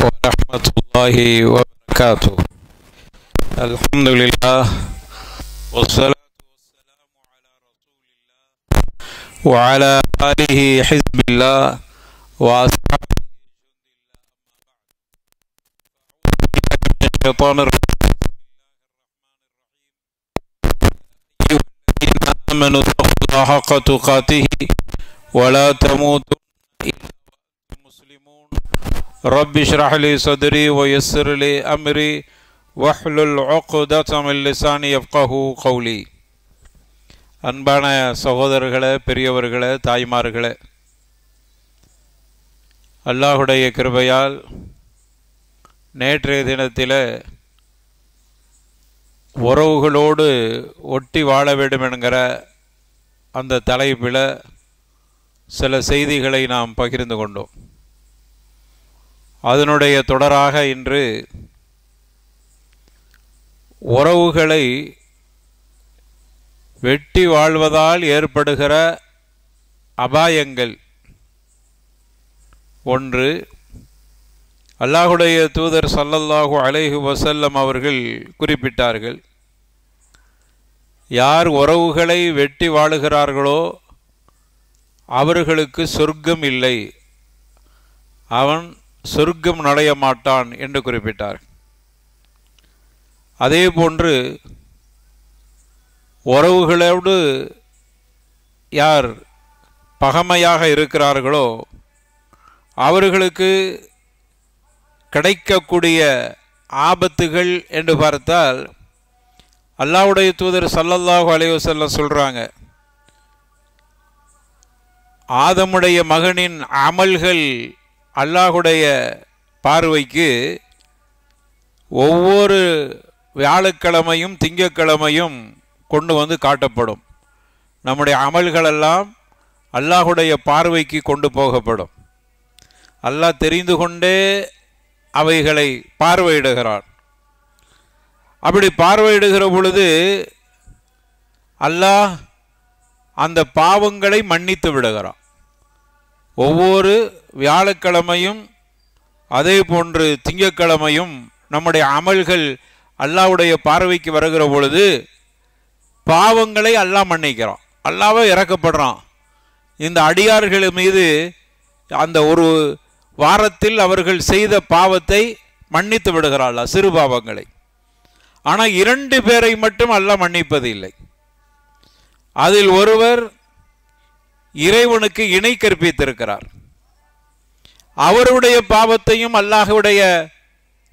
ورحمة الله وبركاته. الحمد لله والصلاة والسلام على رسول الله وعلى آله حزب الله وأصحابه جند الله. أعوذ بالله من الشيطان الرجيم. أيها الذين آمنوا اتقوا الله حق تقاته ولا تموتن إلا وأنتم مسلمون. رب اشرح لي صدري ويسر لي أمري واحلل عقدة من لساني يفقهوا قولي. அன்பான சகோதரர்களே, பெரியவர்களே, தாய்மார்களே, அல்லாஹுடைய கிருபையால் நேற்றைய தினத்தில் உறவுகளோடு ஒட்டி வாழ வேண்டும் என்கிற அந்த தலைப்பில் சில செய்திகளை நாம் பகிர்ந்து கொண்டோம். அதனுடைய தொடராக இன்று உறவுகளை வெட்டி வாழ்வதால் ஏற்படுகிற அபாயங்கள். ஒன்று, அல்லாஹுடைய தூதர் ஸல்லல்லாஹு அலைஹி வஸல்லம் அவர்கள் குறிப்பிட்டார்கள், யார் உறவுகளை வெட்டி வாழுகிறார்களோ அவர்களுக்கு சொர்க்கம் இல்லை, அவன் சொர்க்கம் நுழைய மாட்டான் என்று குறிப்பிட்டார். அதே போன்று உறவுகளோடு யார் பகைமையாக இருக்கிறார்களோ அவர்களுக்கு கிடைக்கக்கூடிய ஆபத்துகள் என்று பார்த்தால், அல்லாஹ்வுடைய தூதர் ஸல்லல்லாஹு அலைஹி வஸல்லம் சொல்கிறாங்க, ஆதமுடைய மகனின் அமல்கள் அல்லாஹுடைய பார்வைக்கு ஒவ்வொரு வியாழக்கிழமையும் திங்கட்கிழமையும் கொண்டு வந்து காட்டப்படும். நம்முடைய அமல்களெல்லாம் அல்லாஹுடைய பார்வைக்கு கொண்டு போகப்படும். அல்லாஹ் தெரிந்து கொண்டே அவைகளை பார்வையிடுகிறான். அப்படி பார்வையிடுகிற பொழுது அல்லாஹ் அந்த பாவங்களை மன்னித்து விடுகிறான். ஒவ்வொரு வியாழக்கிழமையும் அதே போன்று திங்கட்கிழமையும் நம்முடைய அமல்கள் அல்லாஹ்வுடைய பார்வைக்கு வருகிற பொழுது பாவங்களை அல்லாஹ் மன்னிக்கிறான். அல்லாஹ்வே இறக்கப்படுறான். இந்த அடியார்கள் மீது அந்த ஒரு வாரத்தில் அவர்கள் செய்த பாவத்தை மன்னித்து விடுகிறாள், சிறு பாவங்களை. ஆனால் 2 பேரை மட்டும் அல்லாஹ் மன்னிப்பது இல்லை. அதில் ஒருவர் இறைவனுக்கு இணை கற்பித்திருக்கிறார். அவருடைய பாவத்தையும் அல்லாஹ்வுடைய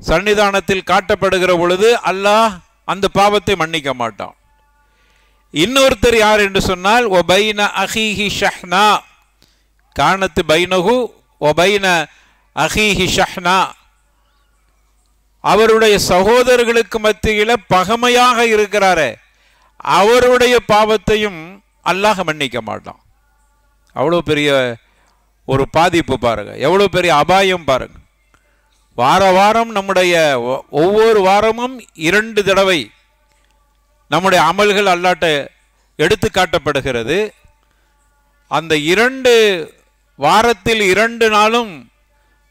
சன்னிதானத்தில் காட்டப்படுகிற பொழுது அல்லாஹ் அந்த பாவத்தை மன்னிக்க மாட்டான். இன்னொருத்தர் யார் என்று சொன்னால், ஒபைன அஹீஹி ஷஹ்னா கானத்து பைனஹு ஒபைன அஹீஹி ஷஹ்னா, அவருடைய சகோதரர்களுக்கு மத்தியில் பகைமையாக இருக்கிறாரே அவருடைய பாவத்தையும் அல்லாஹ் மன்னிக்க மாட்டான். அவ்வளோ பெரிய ஒரு பாதிப்பு பாருங்க, எவ்வளோ பெரிய அபாயம் பாருங்க. வாரம் நம்முடைய ஒவ்வொரு வாரமும் 2 தடவை நம்முடைய அமல்கள் அல்லாட்ட எடுத்து காட்டப்படுகிறது. அந்த 2 வாரத்தில் 2 நாளும்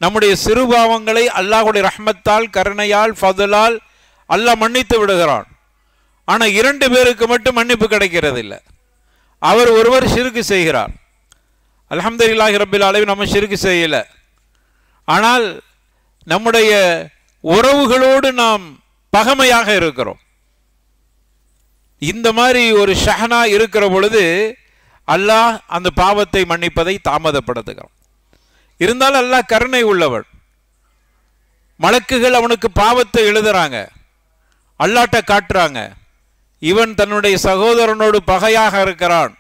நம்முடைய சிறுபாவங்களை அல்லாஹ்வுடைய ரஹ்மத்தால், கருணையால், ஃபதுலால் அல்லாஹ் மன்னித்து விடுகிறான். ஆனால் 2 பேருக்கு மட்டும் மன்னிப்பு கிடைக்கிறது இல்லை. அவர் ஒருவர் ஷிர்க் செய்கிறார். அல்ஹம்துலில்லாஹி ரப்பில் ஆலமீன், நம்ம ஷிர்க் செய்யலை. ஆனால் நம்முடைய உறவுகளோடு நாம் பகைமையாக இருக்கிறோம். இந்த மாதிரி ஒரு ஷஹ்னா இருக்கிற பொழுது அல்லாஹ் அந்த பாவத்தை மன்னிப்பதை தாமதப்படுத்துகிறான். இருந்தாலும் அல்லாஹ் கருணை உள்ளவன். மலக்குகள் அவனுக்கு பாவத்தை எழுதுறாங்க, அல்லாட்ட காட்டுறாங்க, இவன் தன்னுடைய சகோதரனோடு பகையாக இருக்கிறான்,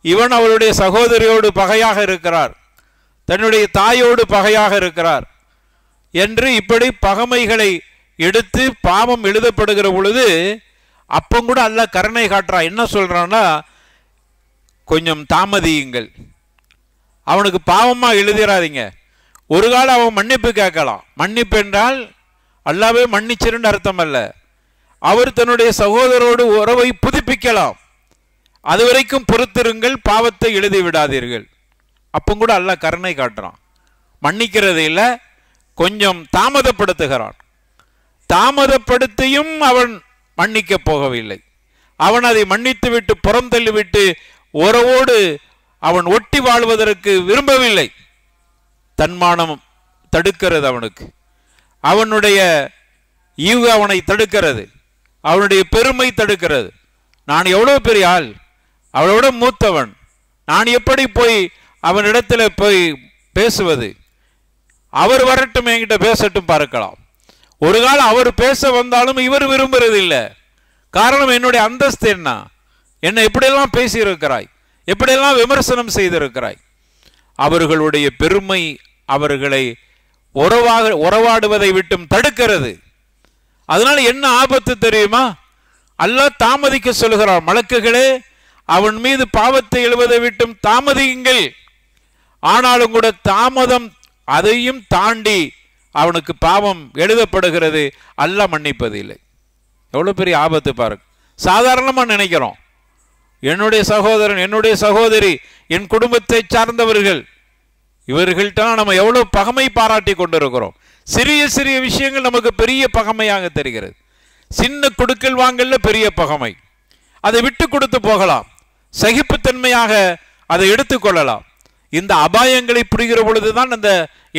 இவன் அவளுடைய சகோதரியோடு பகையாக இருக்கிறார், தன்னுடைய தாயோடு பகையாக இருக்கிறார் என்று இப்படி பகைமைகளை எடுத்து பாவம் எழுதப்படுகிற பொழுது அப்பங்கூட அல்லாஹ் கருணை காட்டுறான். என்ன சொல்றான்னா, கொஞ்சம் தாமதியுங்கள், அவனுக்கு பாவமாக எழுதிடாதீங்க, ஒரு காலம் அவன் மன்னிப்பு கேட்கலாம். மன்னிப்பு என்றால் அல்லாஹ்வே மன்னிச்சிருன்னு அர்த்தம் அல்ல, அவர் தன்னுடைய சகோதரோடு உறவை புதுப்பிக்கலாம். அது வரைக்கும் பொறுத்திருங்கள், பாவத்தை எழுதி விடாதீர்கள். அப்போ கூட அல்லாஹ் கருணை காட்டுறான். மன்னிக்கிறது இல்லை, கொஞ்சம் தாமதப்படுத்துகிறான். தாமதப்படுத்தியும் அவன் மன்னிக்க போகவில்லை. அவன் அதை மன்னித்து விட்டு புறம் தள்ளிவிட்டு உறவோடு அவன் ஒட்டி வாழ்வதற்கு விரும்பவில்லை. தன்மானம் தடுக்கிறது அவனுக்கு, அவனுடைய ஈவு அவனை தடுக்கிறது, அவனுடைய பெருமை தடுக்கிறது. நான் எவ்வளோ பெரிய ஆள், அவளோட மூத்தவன், நான் எப்படி போய் அவனிடத்தில் போய் பேசுவது? அவர் வரட்டும், என்கிட்ட பேசட்டும், பார்க்கலாம். ஒரு காலம் அவர் பேச வந்தாலும் இவர் விரும்புறது இல்லை. காரணம், என்னுடைய அந்தஸ்து என்ன, என்னை எப்படியெல்லாம் பேசியிருக்கிறாய், எப்படியெல்லாம் விமர்சனம் செய்திருக்கிறாய். அவர்களுடைய பெருமை அவர்களை உறவாடுவதை விட்டும் தடுக்கிறது. அதனால என்ன ஆபத்து தெரியுமா? அல்லாஹ் தாமதிக்க சொல்கிறார், மலக்குகளே அவன் மீது பாவத்தை எழுவதை விட்டும் தாமதியுங்கள். ஆனாலும் கூட தாமதம் அதையும் தாண்டி அவனுக்கு பாவம் எழுதப்படுகிறது, அல்லாஹ் மன்னிப்பதில்லை. எவ்வளோ பெரிய ஆபத்து பாருங்க. சாதாரணமாக நினைக்கிறோம், என்னுடைய சகோதரன், என்னுடைய சகோதரி, என் குடும்பத்தை சார்ந்தவர்கள், இவர்கள்ட்ட நம்ம எவ்வளோ பகமை பாராட்டி கொண்டிருக்கிறோம். சிறிய சிறிய விஷயங்கள் நமக்கு பெரிய பகமையாக தெரிகிறது. சின்ன கொடுக்கல் வாங்கல்ல பெரிய பகமை. அதை விட்டு கொடுத்து போகலாம், சகிப்புத்தன்மையாக அதை எடுத்துக்கொள்ளலாம். இந்த அபாயங்களை புரிகிற பொழுதுதான் அந்த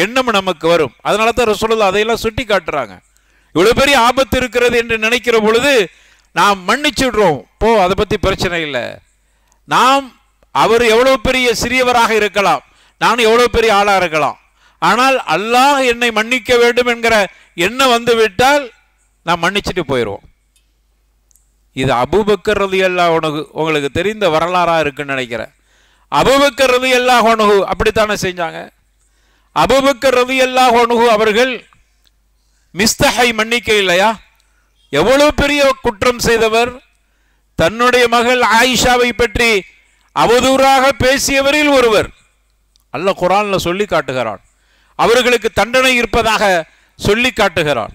எண்ணம் நமக்கு வரும். அதனால தான் ரசூலுல்லாஹ் அதையெல்லாம் சுட்டி காட்டுறாங்க. இவ்வளவு பெரிய ஆபத்து இருக்கிறது என்று நினைக்கிற பொழுது நாம் மன்னிச்சுடுறோம், போ, அதை பற்றி பிரச்சனை இல்லை. நாம் அவர் எவ்வளவு பெரிய சிறியவராக இருக்கலாம், நான் எவ்வளவு பெரிய ஆளாக இருக்கலாம், ஆனால் அல்லாஹ் என்னை மன்னிக்க வேண்டும் என்கிற எண்ணம் வந்து விட்டால் நாம் மன்னிச்சுட்டு போயிடுவோம். இது அபூபக்கர் ரலியல்லாஹு அன்ஹு உங்களுக்கு தெரிந்த வரலாறாக இருக்குன்னு நினைக்கிறேன். அபூபக்கர் ரலியல்லாஹு அன்ஹு அப்படித்தானே செஞ்சாங்க. அபூபக்கர் ரலியல்லாஹு அன்ஹு அவர்கள் மிஸ்தஹை மன்னிக்க இல்லையா? எவ்வளவு பெரிய குற்றம் செய்தவர். தன்னுடைய மகள் ஆயிஷாவை பற்றி அவதூறாக பேசியவரில் ஒருவர். அல்லாஹ் குர்ஆன்ல சொல்லி காட்டுகிறான், அவர்களுக்கு தண்டனை இருப்பதாக சொல்லி காட்டுகிறான்.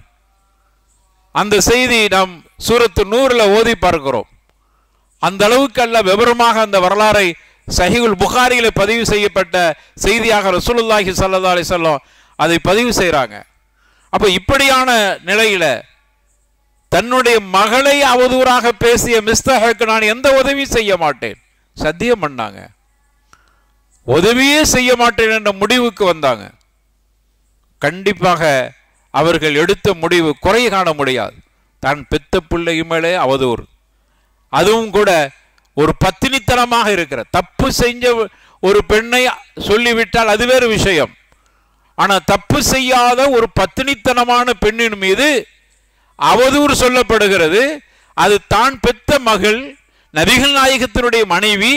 அந்த செய்தி நாம் சூரத்து நூறுல ஓதி பார்க்கிறோம். அந்த அளவுக்கு அல்லாஹ் விவரமாக அந்த வரலாறை சஹீஹுல் புகாரியில பதிவு செய்யப்பட்ட செய்தியாக ரசூலுல்லாஹி ஸல்லல்லாஹு அலைஹி வஸல்லம் அதை பதிவு செய்கிறாங்க. அப்போ இப்படியான நிலையில தன்னுடைய மகளை அவதூறாக பேசிய மிஸ்தஹுக்கு நான் எந்த உதவியும் செய்ய மாட்டேன் சத்தியம் பண்ணாங்க. உதவியே செய்ய மாட்டேன் என்ற முடிவுக்கு வந்தாங்க. கண்டிப்பாக அவர்கள் எடுத்த முடிவு குறை காண முடியாது. தான் பெத்த பிள்ளையும் மேலே அவதூறு, அதுவும் கூட ஒரு பத்தினித்தனமாக இருக்கிற தப்பு செஞ்ச ஒரு பெண்ணை சொல்லிவிட்டால் அது வேறு விஷயம். ஆனால் தப்பு செய்யாத ஒரு பத்தினித்தனமான பெண்ணின் மீது அவதூறு சொல்லப்படுகிறது. அது தான் பெத்த மகள், நபிகள் நாயகத்தினுடைய மனைவி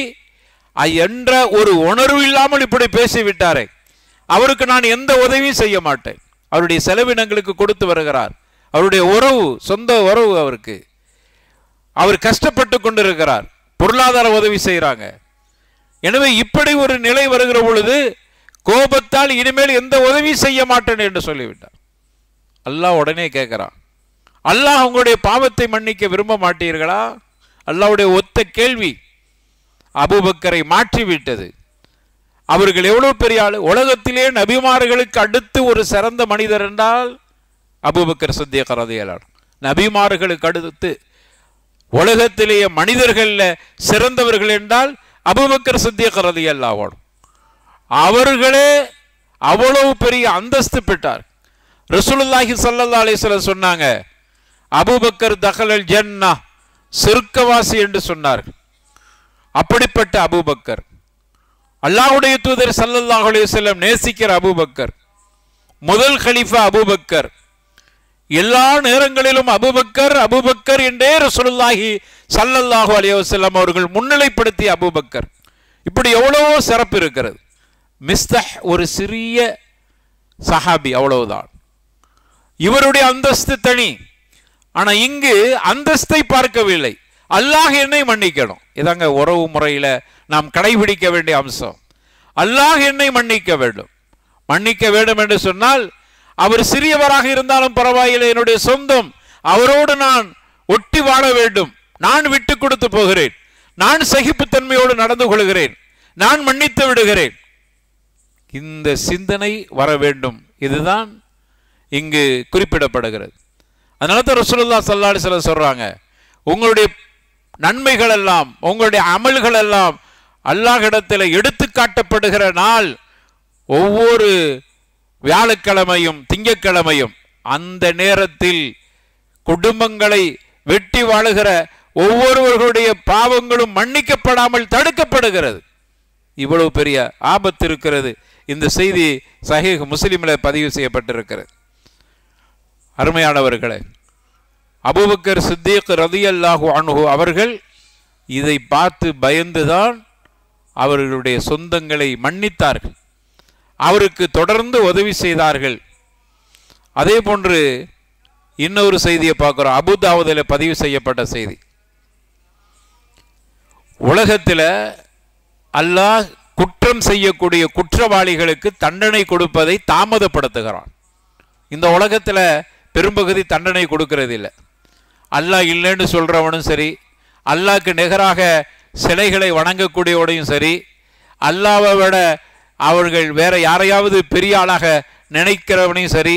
என்ற ஒரு உணர்வு இல்லாமல் இப்படி பேசிவிட்டாரே, அவருக்கு நான் எந்த உதவியும் செய்ய மாட்டேன். அவருடைய செலவினங்களுக்கு கொடுத்து வருகிறார், அவருடைய உறவு, சொந்த உறவு, அவருக்கு அவர் கஷ்டப்பட்டு கொண்டிருக்கிறார், பொருளாதார உதவி செய்கிறாங்க. எனவே இப்படி ஒரு நிலை வருகிற பொழுது கோபத்தால் இனிமேல் எந்த உதவி செய்ய மாட்டேன் என்று சொல்லிவிட்டார். அல்லாஹ் உடனே கேட்கிறான், அல்லாஹ் உங்களுடைய பாவத்தை மன்னிக்க விரும்ப மாட்டீர்களா? அல்லாஹ்வுடைய ஒத்த கேள்வி அபூபக்கரை மாற்றிவிட்டது. அவர்கள் எவ்வளவு பெரிய ஆளு. உலகத்திலே நபிமார்களுக்கு அடுத்து ஒரு சிறந்த மனிதர் என்றால் அபூபக்கர் சித்திக் ரலியல்லாஹு அன்ஹு. நபிமார்களுக்கு அடுத்து உலகத்திலேயே மனிதர்கள சிறந்தவர்கள் என்றால் அபூபக்கர் சித்திக் ரலியல்லாஹு அன்ஹு. அவர்களே அவ்வளவு பெரிய அந்தஸ்து பெற்றார். ரசூலுல்லாஹி ஸல்லல்லாஹு அலைஹி வஸல்லம் சொன்னாங்க, அபூபக்கர் தகலல் ஜன்னா, சொர்க்கவாசி என்று சொன்னார்கள். அப்படிப்பட்ட அபூபக்கர், அல்லாஹ்வுடைய தூதர் ஸல்லல்லாஹு அலைஹி வஸல்லம் நேசிக்கிற அபூபக்கர், முதல் கலீஃபா அபூபக்கர், எல்லா நேரங்களிலும் அபூபக்கர் அபூபக்கர் என்றே ரசூலுல்லாஹி ஸல்லல்லாஹு அலைஹி வஸல்லம் அவர்கள் முன்னிலைப்படுத்திய அபூபக்கர். இப்படி எவ்வளவோ சிறப்பு இருக்கிறது. மிஸ்தஹ் ஒரு சிறிய சஹாபி, அவ்வளவுதான். இவருடைய அந்தஸ்து தனி. ஆனா இங்கு அந்தஸ்தை பார்க்கவில்லை, அல்லாஹ் என்னை மன்னிக்கணும். இதாங்க உறவு முறையில நாம் கடைபிடிக்க வேண்டிய அம்சம். அல்லாஹ் என்னை மன்னிக்க வேண்டும். மன்னிக்க வேண்டும் என்று சொன்னால் அவர் சிறியவராக இருந்தாலும் பரவாயில்லை, என்னுடைய சொந்தம், அவரோடு நான் ஒட்டி வாழ வேண்டும். நான் விட்டு கொடுத்து போகிறேன், நான் சகிப்புத்தன்மையோடு நடந்து கொள்கிறேன், நான் மன்னித்து விடுகிறேன். இந்த சிந்தனை வர வேண்டும். இதுதான் இங்கு குறிப்பிடப்படுகிறது. அதனால தான் ரசூலுல்லாஹி ஸல்லல்லாஹு அலைஹி வஸல்லம் சொல்றாங்க, உங்களுடைய நன்மைகள் எல்லாம், உங்களுடைய அமல்கள் எல்லாம் அல்லாஹ்விடத்தில் எடுத்து காட்டப்படுகிற நாள் ஒவ்வொரு வியாழக்கிழமையும் திங்கட்கிழமையும். அந்த நேரத்தில் குடும்பங்களை வெட்டி வாழுகிற ஒவ்வொருவர்களுடைய பாவங்களும் மன்னிக்கப்படாமல் தடுக்கப்படுகிறது. இவ்வளவு பெரிய ஆபத்து இருக்கிறது. இந்த செய்தி சஹீஹ் முஸ்லிமில் பதிவு செய்யப்பட்டிருக்கிறது. அருமையானவர்களே, அபூபக்கர் சித்தீக் ரலியல்லாஹு அன்ஹு அவர்கள் இதை பார்த்து பயந்துதான் அவர்களுடைய சொந்தங்களை மன்னித்தார்கள், அவருக்கு தொடர்ந்து உதவி செய்தார்கள். அதே போன்று இன்னொரு செய்தியை பார்க்கிறோம், அபூதாவுதில் பதிவு செய்யப்பட்ட செய்தி. உலகத்தில் அல்லாஹ் குற்றம் செய்யக்கூடிய குற்றவாளிகளுக்கு தண்டனை கொடுப்பதை தாமதப்படுத்துகிறான். இந்த உலகத்தில் பெரும்பகுதி தண்டனை கொடுக்கறது இல்லை. அல்லாஹ் இல்லைன்னு சொல்றவனும் சரி, அல்லாஹ்க்கு நிகராக சிலைகளை வணங்கக்கூடியவனையும் சரி, அல்லாஹ்வை விட அவர்கள் வேற யாரையாவது பெரிய ஆளாக நினைக்கிறவனையும் சரி,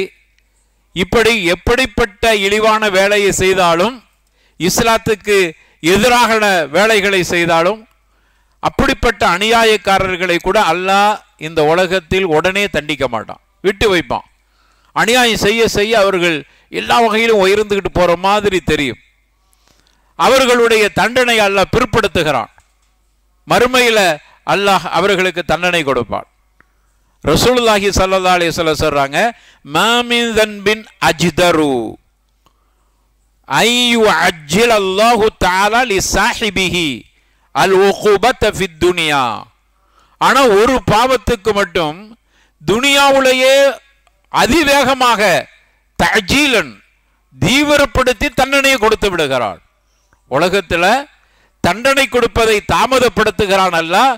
இப்படி எப்படிப்பட்ட இழிவான வேலையை செய்தாலும், இஸ்லாத்துக்கு எதிராக வேலைகளை செய்தாலும், அப்படிப்பட்ட அநியாயக்காரர்களை கூட அல்லாஹ் இந்த உலகத்தில் உடனே தண்டிக்க மாட்டான், விட்டு வைப்பான். அநியாயம் செய்ய செய்ய அவர்கள் எல்லா வகையிலும் உயர்ந்துகிட்டு போற மாதிரி தெரியும். அவர்களுடைய தண்டனை அல்லாஹ் பிற்படுத்துகிறான். மறுமையில் அல்லாஹ் அவர்களுக்கு தண்டனை கொடுப்பான். ரசூலுல்லாஹி ஸல்லல்லாஹு அலைஹி வஸல்லம் சொல்றாங்க, மா மின் தன்பின் அஜ்தரு ஐயு அஜ்ஜில் அல்லாஹு தஆலா லிசாஹிபிஹி அல் உகூபத ஃபித் துனியா. ஆனா ஒரு பாவத்துக்கு மட்டும் துனியாவுலயே அதிவேகமாக தஅஜீலன் தீவிரப்படுத்தி தண்டனையை கொடுத்து விடுகிறான். உலகத்தில் தண்டனை கொடுப்பதை தாமதப்படுத்துகிறான் அல்லாஹ்.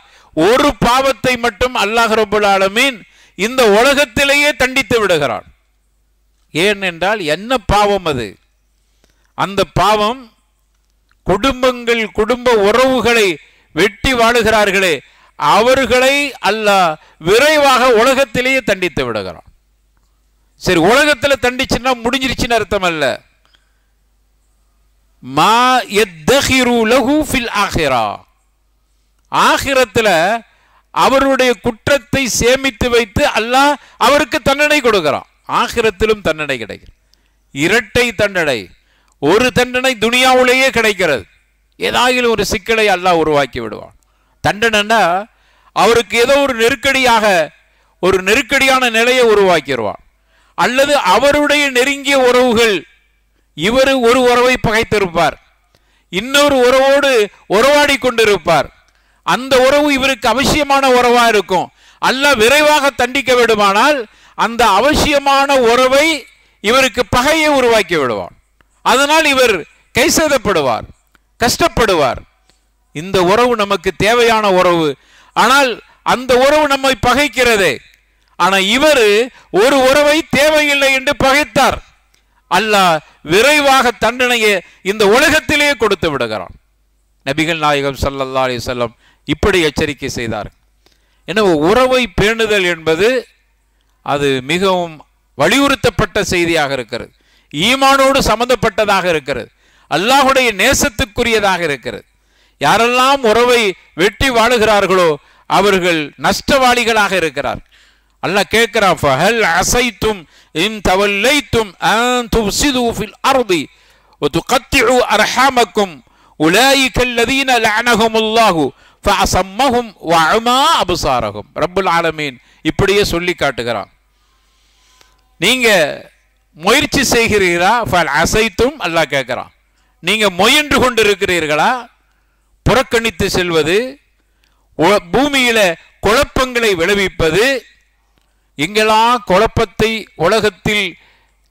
ஒரு பாவத்தை மட்டும் அல்லாஹ் ரப்பல் ஆலமீன் இந்த உலகத்திலேயே தண்டித்து விடுகிறான். ஏனென்றால் என்ன பாவம் அது? அந்த பாவம் குடும்பங்கள், குடும்ப உறவுகளை வெட்டி வாழுகிறார்களே, அவர்களை அல்லாஹ் விரைவாக உலகத்திலேயே தண்டித்து விடுகிறான். சரி, உலகத்தில் தண்டிச்சுன்னா முடிஞ்சிருச்சுன்னு அர்த்தம் அல்ல. மா யத்தகிரு லஹு ஃபில் ஆகிரா, ஆகிரத்தில் அவருடைய குற்றத்தை சேமித்து வைத்து அல்லாஹ் அவருக்கு தண்டனை கொடுக்கிறான். ஆகிரத்திலும் தண்டனை கிடைக்கும், இரட்டை தண்டனை. ஒரு தண்டனை துனியாவிலேயே கிடைக்கிறது, ஏதாவது ஒரு சிக்கலை அல்லாஹ் உருவாக்கி விடுவான். தண்டனைன்னா அவருக்கு ஏதோ ஒரு நெருக்கடியான நிலையை உருவாக்கிடுவான். அல்லது அவருடைய நெருங்கிய உறவுகள், இவர் ஒரு உறவை பகைத்திருப்பார், இன்னொரு உறவோடு உறவாடி கொண்டிருப்பார். அந்த உறவு இவருக்கு அவசியமான உறவா இருக்கும். அல்லாஹ் விரைவாக தண்டிக்க விடுமானால் அந்த அவசியமான உறவை இவருக்கு பகையை உருவாக்கி விடுவான். அதனால் இவர் கைசேதப்படுவார், கஷ்டப்படுவார். இந்த உறவு நமக்கு தேவையான உறவு, ஆனால் அந்த உறவு நம்மை பகைக்கிறதே. ஆனால் இவர் ஒரு உறவை தேவையில்லை என்று பகைத்தார். அல்லாஹ் விரைவாக தண்டனையை இந்த உலகத்திலேயே கொடுத்து விடுகிறான். நபிகள் நாயகம் ஸல்லல்லாஹு அலைஹி வஸல்லம் இப்படி எச்சரிக்கை செய்தார். எனவே உறவை பேணுதல் என்பது அது மிகவும் வலியுறுத்தப்பட்ட செய்தியாக இருக்கிறது, ஈமானோடு சம்பந்தப்பட்டதாக இருக்கிறது, அல்லாஹுடைய நேசத்துக்குரியதாக இருக்கிறது. யாரெல்லாம் உறவை வெட்டி வாழுகிறார்களோ அவர்கள் நஷ்டவாளிகளாக இருக்கிறார். அல்லாஹ் கேட்கிறான், ஃபஹல் அஸைத்தும் இன் தவல்லைத்தும் அன் துஃப்ஸிது ஃபில் அர்தி வதுகத்திஉ அர்ஹாமக்கும் உலாயிக அல்லதீன லஅனஹுமுல்லாஹு ஃபஅஸம்மஹும் வஅமா அப்சாரஹும். ரப்புல் ஆலமீன் இப்படியே சொல்லி காட்டுகிறான். நீங்க முயற்சி செய்கிறீர்களா? ஃபல் அஸைத்தும், அல்லாஹ் கேட்கிறான். நீங்க முயன்று கொண்டிருக்கிறீர்களா? புறக்கணித்து செல்வது, பூமியில குழப்பங்களை விளைவிப்பது. எங்கெல்லாம் குழப்பத்தை உலகத்தில்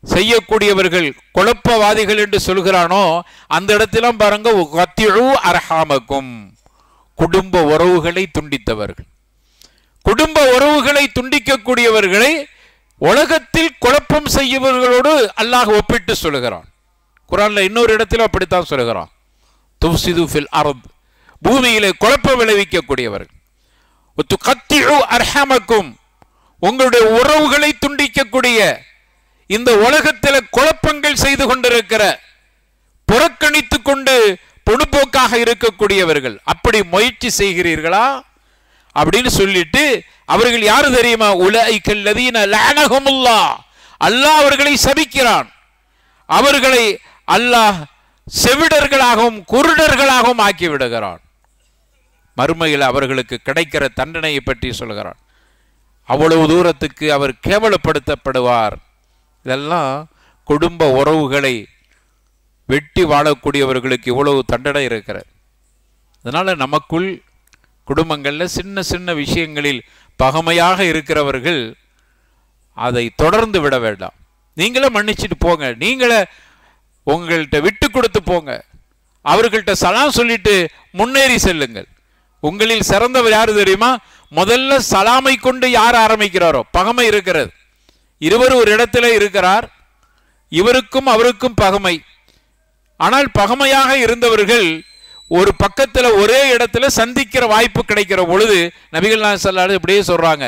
செய்யக்கூடியவர்கள் குழப்பவாதிகள் என்று சொல்கிறானோ அந்த இடத்திலும் பாருங்க, கத்திஉ அர்ஹாமக்கும், குடும்ப உறவுகளை துண்டித்தவர்கள். குடும்ப உறவுகளை துண்டிக்கக்கூடியவர்களை உலகத்தில் குழப்பம் செய்யவர்களோடு அல்லாஹ் ஒப்பிட்டு சொல்லுகிறான். குர்ஆன்ல இன்னொரு இடத்தில் அப்படித்தான் சொல்லுகிறான், துஃப்ஸிது ஃபில் அர்த், பூமியிலே குழப்பம் விளைவிக்கக்கூடியவர்கள். துகத்திஉ அர்ஹாமக்கும், உங்களுடைய உறவுகளை துண்டிக்கக்கூடிய இந்த உலகத்தில் குழப்பங்கள் செய்து கொண்டிருக்கிற, புறக்கணித்து கொண்டு பொடுப்போக்காக இருக்கக்கூடியவர்கள். அப்படி முயற்சி செய்கிறீர்களா அப்படின்னு சொல்லிட்டு, அவர்கள் யாரு தெரியுமா? உலைக்கல் லதீன லஅனஹுமுல்லாஹ், அல்லாஹ் அவர்களை சபிக்கிறான். அவர்களை அல்லாஹ் செவிடர்களாகவும் குருடர்களாகவும் ஆக்கி விடுகிறான். மறுமையில் அவர்களுக்கு கிடைக்கிற தண்டனையை பற்றி சொல்கிறான். அவ்வளவு தூரத்துக்கு அவர் கேவலப்படுத்தப்படுவார். இதெல்லாம் குடும்ப உறவுகளை வெட்டி வாழக்கூடியவர்களுக்கு இவ்வளவு தண்டனை இருக்கிறது. அதனால நமக்குள் குடும்பங்களில் சின்ன சின்ன விஷயங்களில் பகைமையாக இருக்கிறவர்கள் அதை தொடர்ந்து விட வேண்டாம். நீங்களே மன்னிச்சுட்டு போங்க, நீங்களே உங்கள்கிட்ட விட்டு கொடுத்து போங்க, அவர்கள்ட்ட சலாம் சொல்லிட்டு முன்னேறி செல்லுங்கள். உங்களில் சிறந்தவர் யாரு தெரியுமா? முதல்ல சலாமை கொண்டு யார் ஆரம்பிக்கிறாரோ. பகைமை இருக்கிறது, இருவரும் ஒரு இடத்துல இருக்கிறார், இவருக்கும் அவருக்கும் பகைமை. ஆனால் பகைமையாக இருந்தவர்கள் ஒரு பக்கத்தில் ஒரே இடத்துல சந்திக்கிற வாய்ப்பு கிடைக்கிற பொழுது நபிகள் நாயகம் ஸல்லல்லாஹு அலைஹி வஸல்லம் இப்படியே சொல்றாங்க,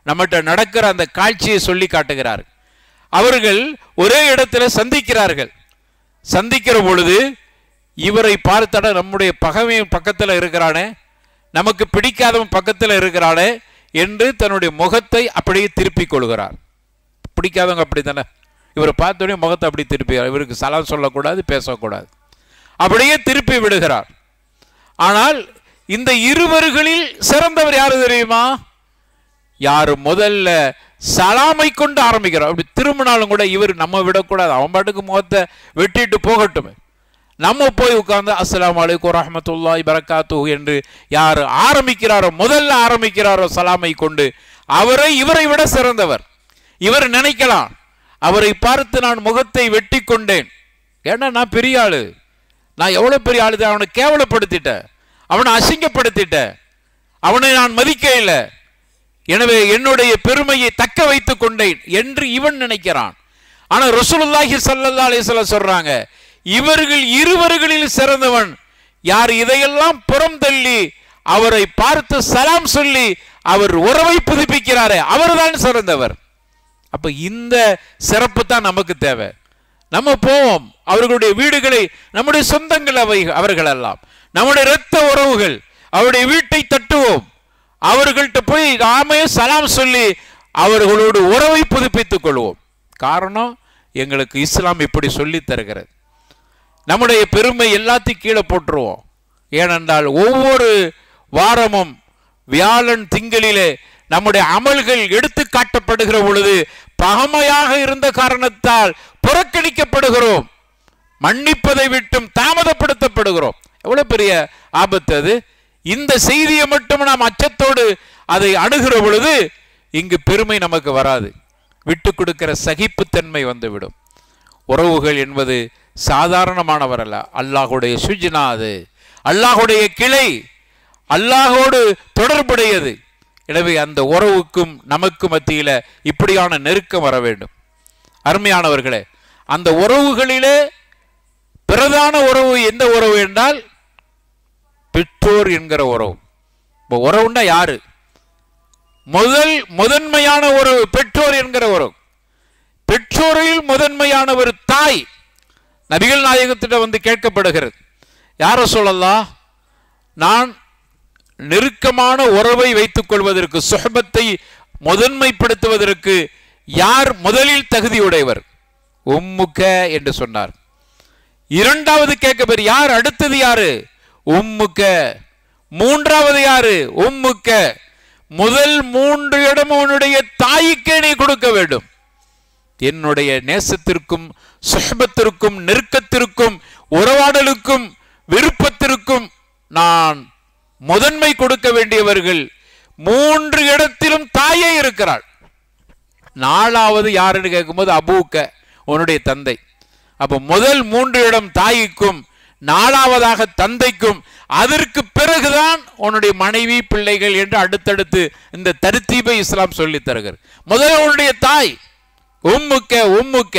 நம்மகிட்ட நடக்கிற அந்த காட்சியை சொல்லி காட்டுகிறார். அவர்கள் ஒரே இடத்துல சந்திக்கிறார்கள். சந்திக்கிற பொழுது இவரை பார்த்தாட நம்முடைய பகைமையின் பக்கத்தில் இருக்கிறானே, நமக்கு பிடிக்காதவன் பக்கத்தில் இருக்கிறானே என்று தன்னுடைய முகத்தை அப்படியே திருப்பிக் கொள்கிறார். பிடிக்காதவங்க அப்படி தானே, இவரை பார்த்தோடனே முகத்தை அப்படி திருப்பி, இவருக்கு சலாம் சொல்லக்கூடாது, பேசக்கூடாது, அப்படியே திருப்பி விடுகிறார். ஆனால் இந்த இருவர்களில் சிறந்தவர் யாரு தெரியுமா? யாரு முதல்ல சலாமை கொண்டு ஆரம்பிக்கிறார். அப்படி திரும்பினாலும் கூட இவர் நம்ம விடக்கூடாது, அவன் பாட்டுக்கு முகத்தை வெட்டிட்டு போகட்டுமே, நம்ம போய் உட்கார்ந்து அஸ்ஸலாமு அலைக்கும் வரஹ்மத்துல்லாஹி பரக்காத்துஹு என்று யார் ஆரம்பிக்கிறாரோ, முதல்ல ஆரம்பிக்கிறாரோ சலாமை கொண்டு, அவரை இவரை விட சிறந்தவர். இவர் நினைக்கலாம், அவரை பார்த்து நான் முகத்தை வெட்டி கொண்டேன், ஏன்னா நான் பெரிய ஆளு, நான் எவ்வளவு பெரிய ஆளு, அவனை கேவலப்படுத்திட்டேன், அவனை அசிங்கப்படுத்திட்டேன், அவனை நான் மதிக்க இல்லை, எனவே என்னுடைய பெருமையை தக்க வைத்துக் கொண்டேன் என்று இவன் நினைக்கிறான். ஆனா ரசூலுல்லாஹி ஸல்லல்லாஹு அலைஹி வஸல்லம் சொல்றாங்க, இவர்கள் இருவர்களில் சிறந்தவன் யார் இதையெல்லாம் புறம் தள்ளி அவரை பார்த்து சலாம் சொல்லி அவர் உறவை புதுப்பிக்கிறாரே, அவர்தான் சிறந்தவர். அப்ப இந்த சிறப்பு தான் நமக்கு தேவை. நம்ம போவோம் அவர்களுடைய வீடுகளை, நம்முடைய சொந்தங்கள் அவர்கள் எல்லாம் நம்முடைய இரத்த உறவுகள், அவருடைய வீட்டை தட்டுவோம், அவர்கள்ட்ட போய் நாமே சலாம் சொல்லி அவர்களோடு உறவை புதுப்பித்துக் கொள்வோம். காரணம், எங்களுக்கு இஸ்லாம் இப்படி சொல்லி தருகிறது. நம்முடைய பெருமை எல்லாத்தையும் கீழே போட்டுருவோம். ஏனென்றால் ஒவ்வொரு வாரமும் வியாழன் திங்களிலே நம்முடைய அமல்கள் எடுத்து காட்டப்படுகிற பொழுது பகைமையாக இருந்த காரணத்தால் புறக்கணிக்கப்படுகிறோம், மன்னிப்பதை விட்டும் தாமதப்படுத்தப்படுகிறோம். எவ்வளவு பெரிய ஆபத்து அது. இந்த செய்தியை மட்டும் நாம் அச்சத்தோடு அதை அணுகிற பொழுது இங்கு பெருமை நமக்கு வராது, விட்டு கொடுக்கிற சகிப்புத்தன்மை வந்துவிடும். உறவுகள் என்பது சாதாரணமானவர் அல்ல, அல்லாஹுடைய சுஜ்னா, அது அல்லாஹுடைய கிளை, அல்லாஹோடு தொடர்புடையது. எனவே அந்த உறவுக்கும் நமக்கு மத்தியில இப்படியான நெருக்கம் வர வேண்டும். அருமையானவர்களே, அந்த உறவுகளிலே பிரதான உறவு எந்த உறவு என்றால் பெற்றோர் என்கிற உறவு. இப்போ உறவுண்டா யாரு? முதன்மையான உறவு பெற்றோர் என்கிற உறவு. பெற்றோரில் முதன்மையான ஒரு தாய். நபிகள் நாயகத்திடம் வந்து கேட்கப்படுகிறது, யார சொல்லலாம், நான் நெருக்கமான உறவை வைத்துக் கொள்வதற்கு, சுஹபத்தை முதன்மைப்படுத்துவதற்கு யார் முதலில் தகுதியுடையவர்? உம்முக்க என்று சொன்னார். இரண்டாவது கேட்கப்பெரு யார்? அடுத்தது யாரு? உம்முக்க. மூன்றாவது யாரு? உம்முக்க. முதல் 3 இடம் உன்னுடைய தாய்க்கே நீ கொடுக்க வேண்டும். என்னுடைய நேசத்திற்கும் சுஹபத்திற்கும் நெருக்கத்திற்கும் உறவாடலுக்கும் விருப்பத்திற்கும் நான் முதன்மை கொடுக்க வேண்டியவர்கள் 3 இடத்திலும் தாயே இருக்கிறாள். 4வது யாருன்னு கேட்கும்போது அபூக்க, உன்னுடைய தந்தை. அப்ப முதல் 3 இடம் தாய்க்கும், 4வதாக தந்தைக்கும், அதற்கு பிறகுதான் உன்னுடைய மனைவி பிள்ளைகள் என்று அடுத்தடுத்து இந்த தர்தீபை இஸ்லாம் சொல்லி தருகிறது. முதல்ல உன்னுடைய தாய், உம்முக்க உம்முக்க.